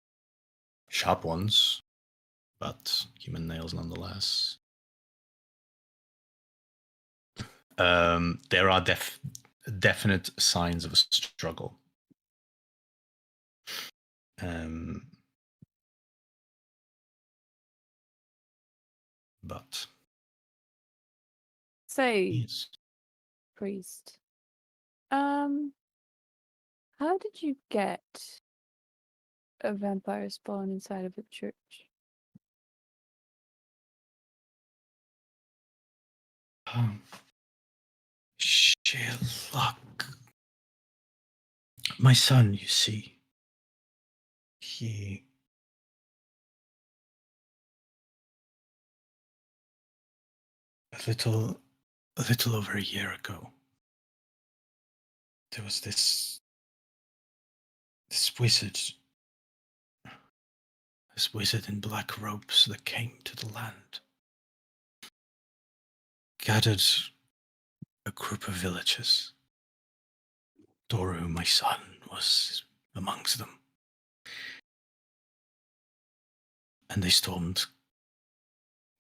Sharp ones, but human nails nonetheless. There are definite signs of a struggle. But Say, yes. priest. How did you get a vampire spawn inside of a church? Sherlock. My son, you see. He a little over a year ago. There was this wizard. This wizard in black robes that came to the land. Gathered a group of villagers. Doru, my son, was amongst them. And they stormed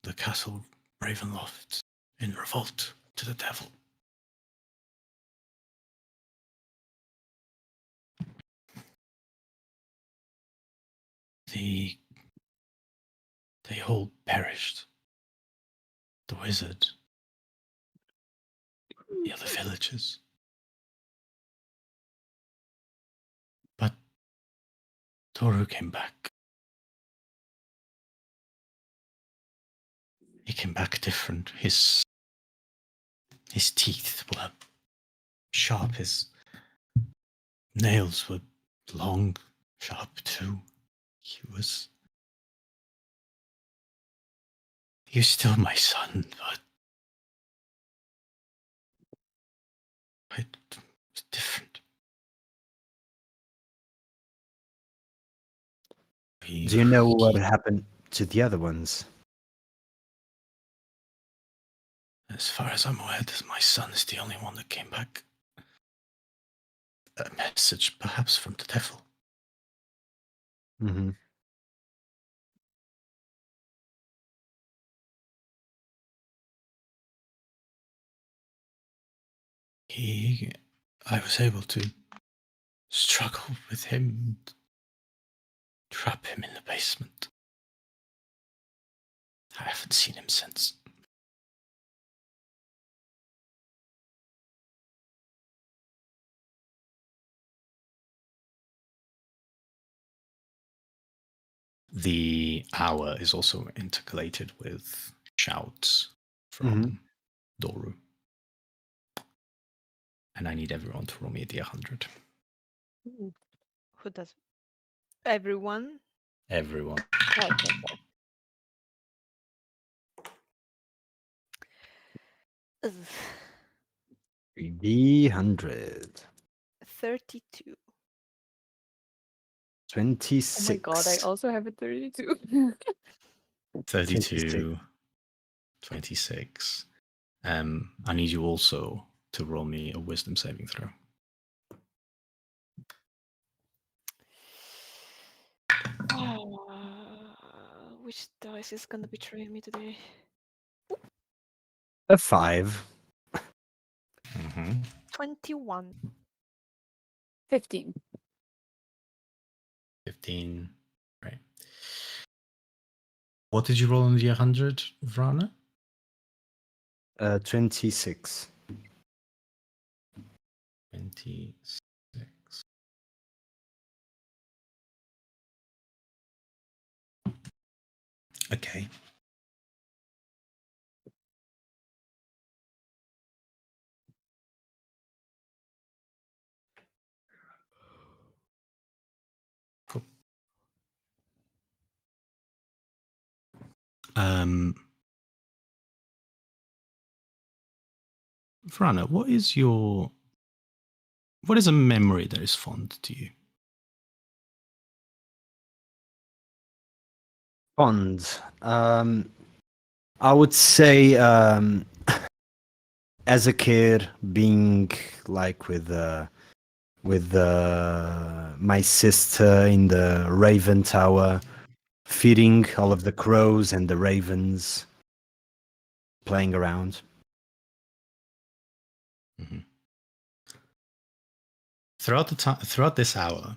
the castle Ravenloft in revolt to the devil. They all perished. The wizard, the other villagers. But Toru came back. He came back different. His teeth were sharp. His nails were long, sharp too. He was still my son, but it was different. Do you know what happened to the other ones? As far as I'm aware, my son is the only one that came back. A message, perhaps, from the devil. Mm-hmm. I was able to struggle with him, Trap him in the basement. I haven't seen him since. The hour is also intercalated with shouts from Doru. And I need everyone to roll me a D100. Who does? Everyone. Everyone. Okay. Ugh. D100. 32. 26. Oh my god, I also have a 32. 32. 26. I need you also to roll me a wisdom saving throw. Which dice is gonna betray me today? A 5. 21. 15. 15. Right. What did you roll on the 100, Vrana? 26. 26. Okay. Cool. Vrana, what is a memory that is fond to you? Fond. I would say as a kid being like with my sister in the Raven Tower, feeding all of the crows and the ravens, playing around. Mm-hmm. Throughout this hour,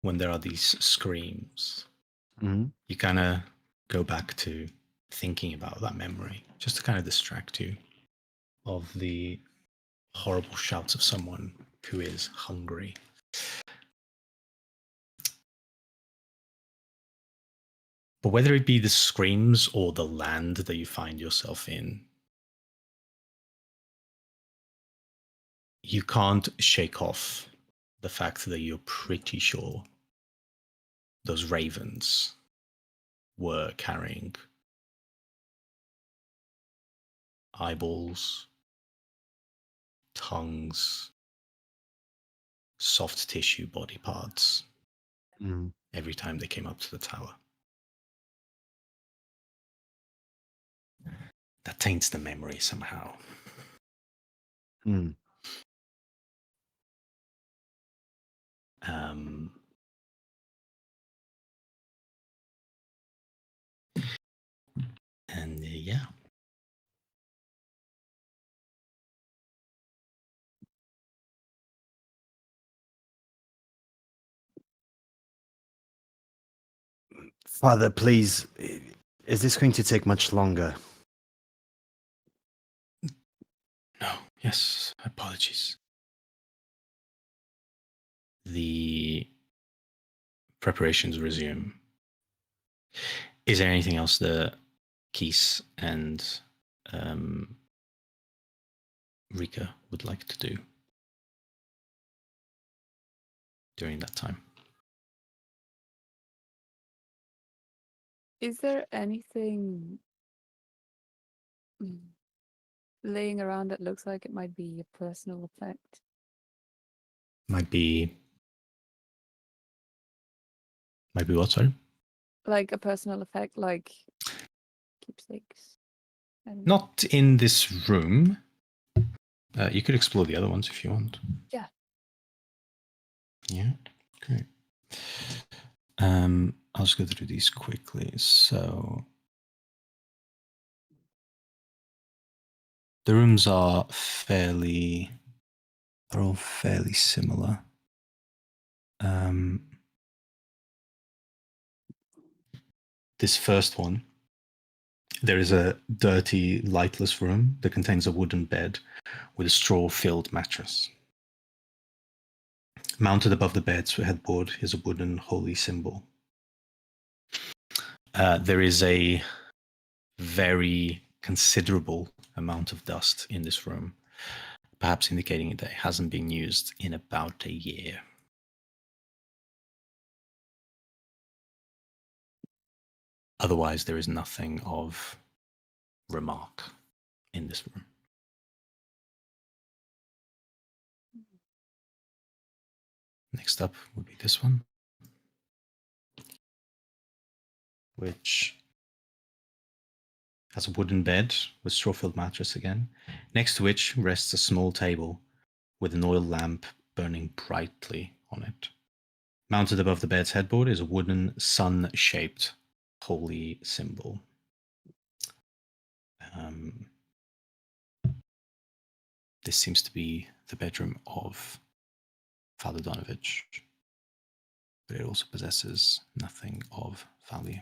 when there are these screams, you kind of go back to thinking about that memory, just to kind of distract you of the horrible shouts of someone who is hungry. But whether it be the screams or the land that you find yourself in, you can't shake off the fact that you're pretty sure those ravens were carrying eyeballs, tongues, soft tissue body parts every time they came up to the tower. That taints the memory somehow. And yeah. Father, please, is this going to take much longer? No, yes, apologies. The preparations resume. Is there anything else that Keith and Rika would like to do during that time? Is there anything laying around that looks like it might be a personal effect? Might be what, sorry? Like a personal effect, like keepsakes? Not in this room. You could explore the other ones if you want. Yeah. Yeah, great. I'll just go through these quickly. So the rooms are they're all fairly similar. This first one, there is a dirty, lightless room that contains a wooden bed with a straw-filled mattress. Mounted above the bed's headboard is a wooden holy symbol. There is a very considerable amount of dust in this room, perhaps indicating that it hasn't been used in about a year. Otherwise, there is nothing of remark in this room. Next up would be this one, which has a wooden bed with straw-filled mattress again, next to which rests a small table with an oil lamp burning brightly on it. Mounted above the bed's headboard is a wooden sun-shaped holy symbol. This seems to be the bedroom of Father Donovich, but it also possesses nothing of value.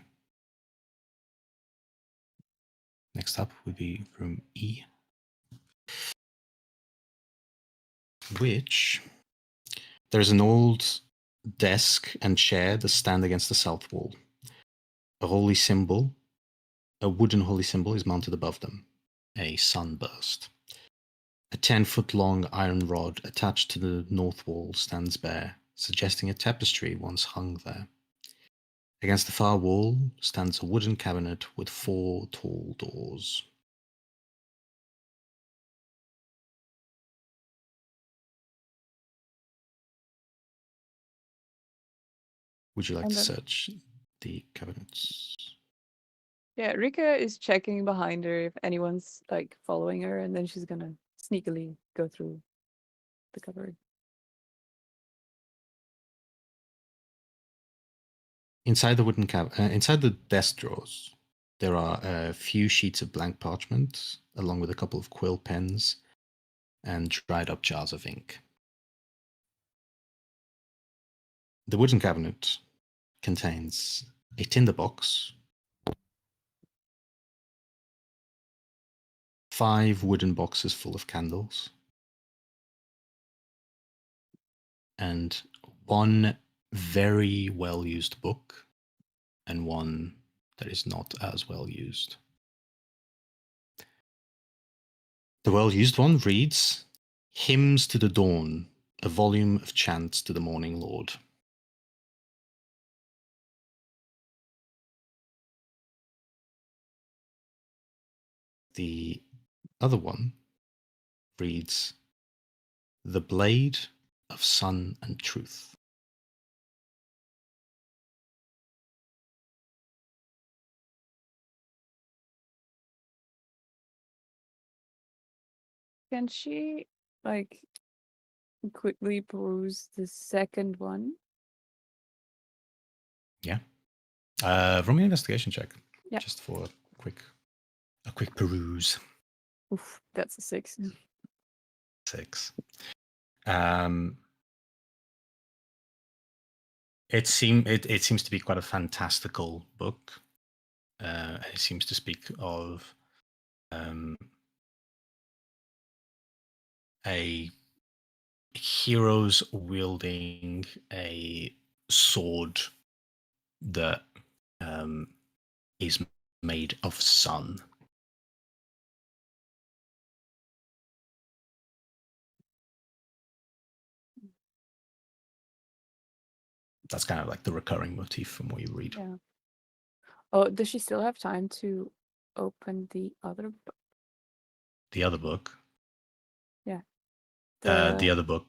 Next up would be room E, which there's an old desk and chair that stand against the south wall. A holy symbol, a wooden holy symbol, is mounted above them, a sunburst. A 10-foot long iron rod attached to the north wall stands bare, suggesting a tapestry once hung there. Against the far wall stands a wooden cabinet with 4 tall doors. Would you like And to then- search the cabinets? Yeah, Rika is checking behind her if anyone's like following her, and then she's gonna sneakily go through the cupboard. Inside the wooden inside the desk drawers, there are a few sheets of blank parchment, along with a couple of quill pens and dried up jars of ink. The wooden cabinet contains a tinder box, 5 wooden boxes full of candles, and 1 very well-used book, and 1 that is not as well used. The well-used one reads, "Hymns to the Dawn, a volume of chants to the Morning Lord." The other one reads, "The Blade of Sun and Truth." Can she like quickly peruse the second one? Yeah. Roll me an investigation check. Yeah. Just for a quick peruse. Oof, that's a 6. 6. It seems to be quite a fantastical book. It seems to speak of a heroes wielding a sword that is made of sun. That's kind of like the recurring motif from what you read. Yeah. Oh, does she still have time to open the other book? The other book, Yeah. the other book,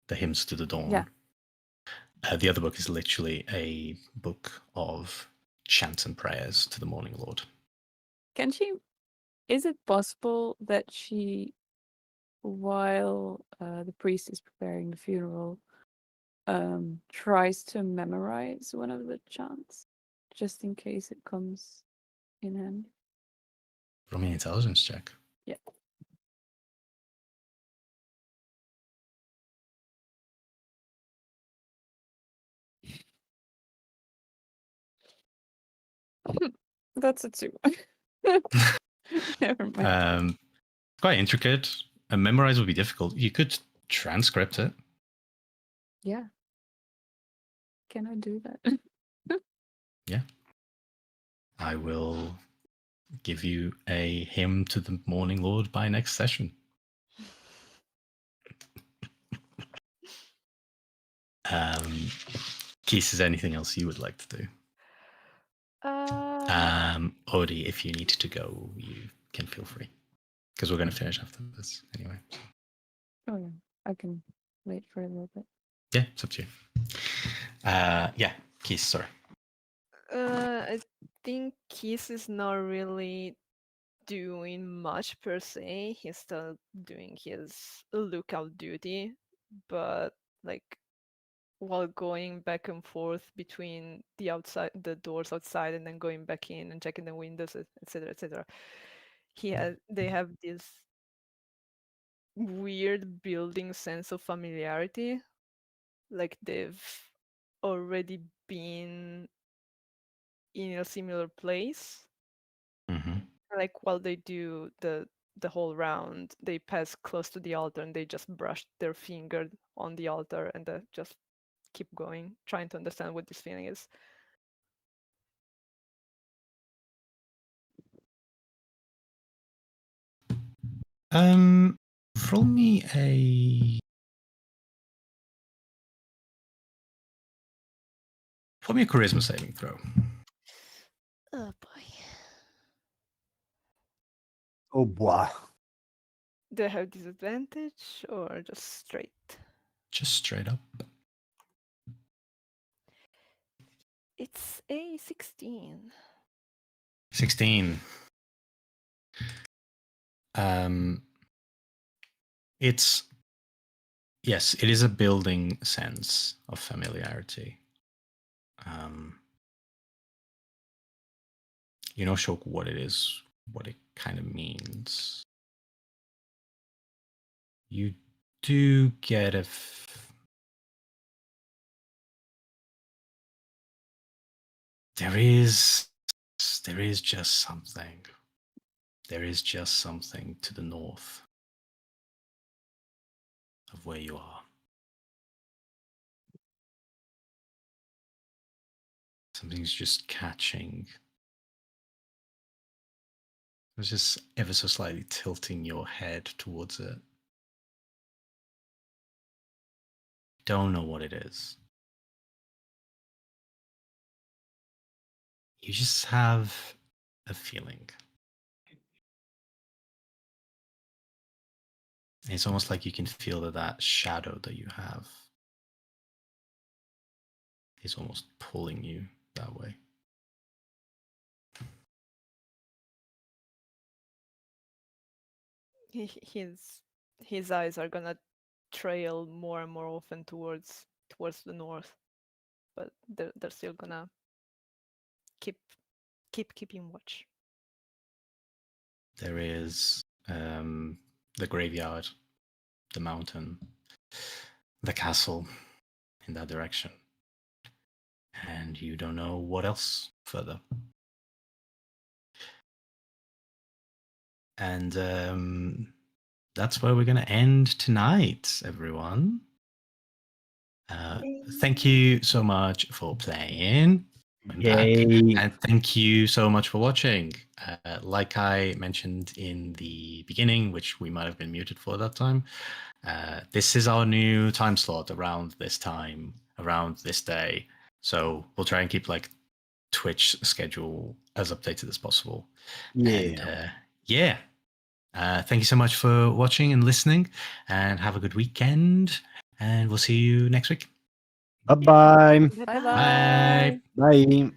The Hymns to the Dawn. Yeah. The other book is literally a book of chants and prayers to the Morning Lord. Can she? Is it possible that she, while the priest is preparing the funeral, tries to memorize one of the chants, just in case it comes in handy? Roll me an intelligence check. Yeah. That's a 2. Never mind. Quite intricate. And memorize would be difficult. You could transcript it. Yeah. Can I do that? Yeah. I will give you a hymn to the Morning Lord by next session. Keith, is there anything else you would like to do? Odi, if you need to go, you can feel free. Because we're going to finish after this anyway. Oh yeah, I can wait for a little bit. Yeah, it's up to you. Yeah, Keith, sorry. I think Keith is not really doing much per se. He's still doing his lookout duty, but like while going back and forth between the doors outside, and then going back in and checking the windows, etc., etc. They have this weird building sense of familiarity, like they've already been in a similar place. Mm-hmm. Like while they do the whole round, they pass close to the altar and they just brush their finger on the altar and just keep going, trying to understand what this feeling is. Roll me a charisma saving throw. Oh boy. Oh boy. Do I have disadvantage or just straight? Just straight up. It's a 16. 16. It's yes, it is a building sense of familiarity. You're not sure what it is, what it kind of means. You do get there is just something. There is just something to the north of where you are. Something's just catching. It's just ever so slightly tilting your head towards it. Don't know what it is. You just have a feeling. It's almost like you can feel that shadow that you have is almost pulling you that way. His eyes are gonna trail more and more often towards the north, but they're still gonna keep keeping watch. There is the graveyard, the mountain, the castle in that direction. And you don't know what else further. And that's where we're going to end tonight, everyone. Thank you so much for playing. And thank you so much for watching. Like I mentioned in the beginning, which we might have been muted for that time, this is our new time slot around this time, around this day. So we'll try and keep like Twitch schedule as updated as possible. Yeah. And thank you so much for watching and listening, and have a good weekend. And we'll see you next week. Bye-bye. Bye-bye. Bye.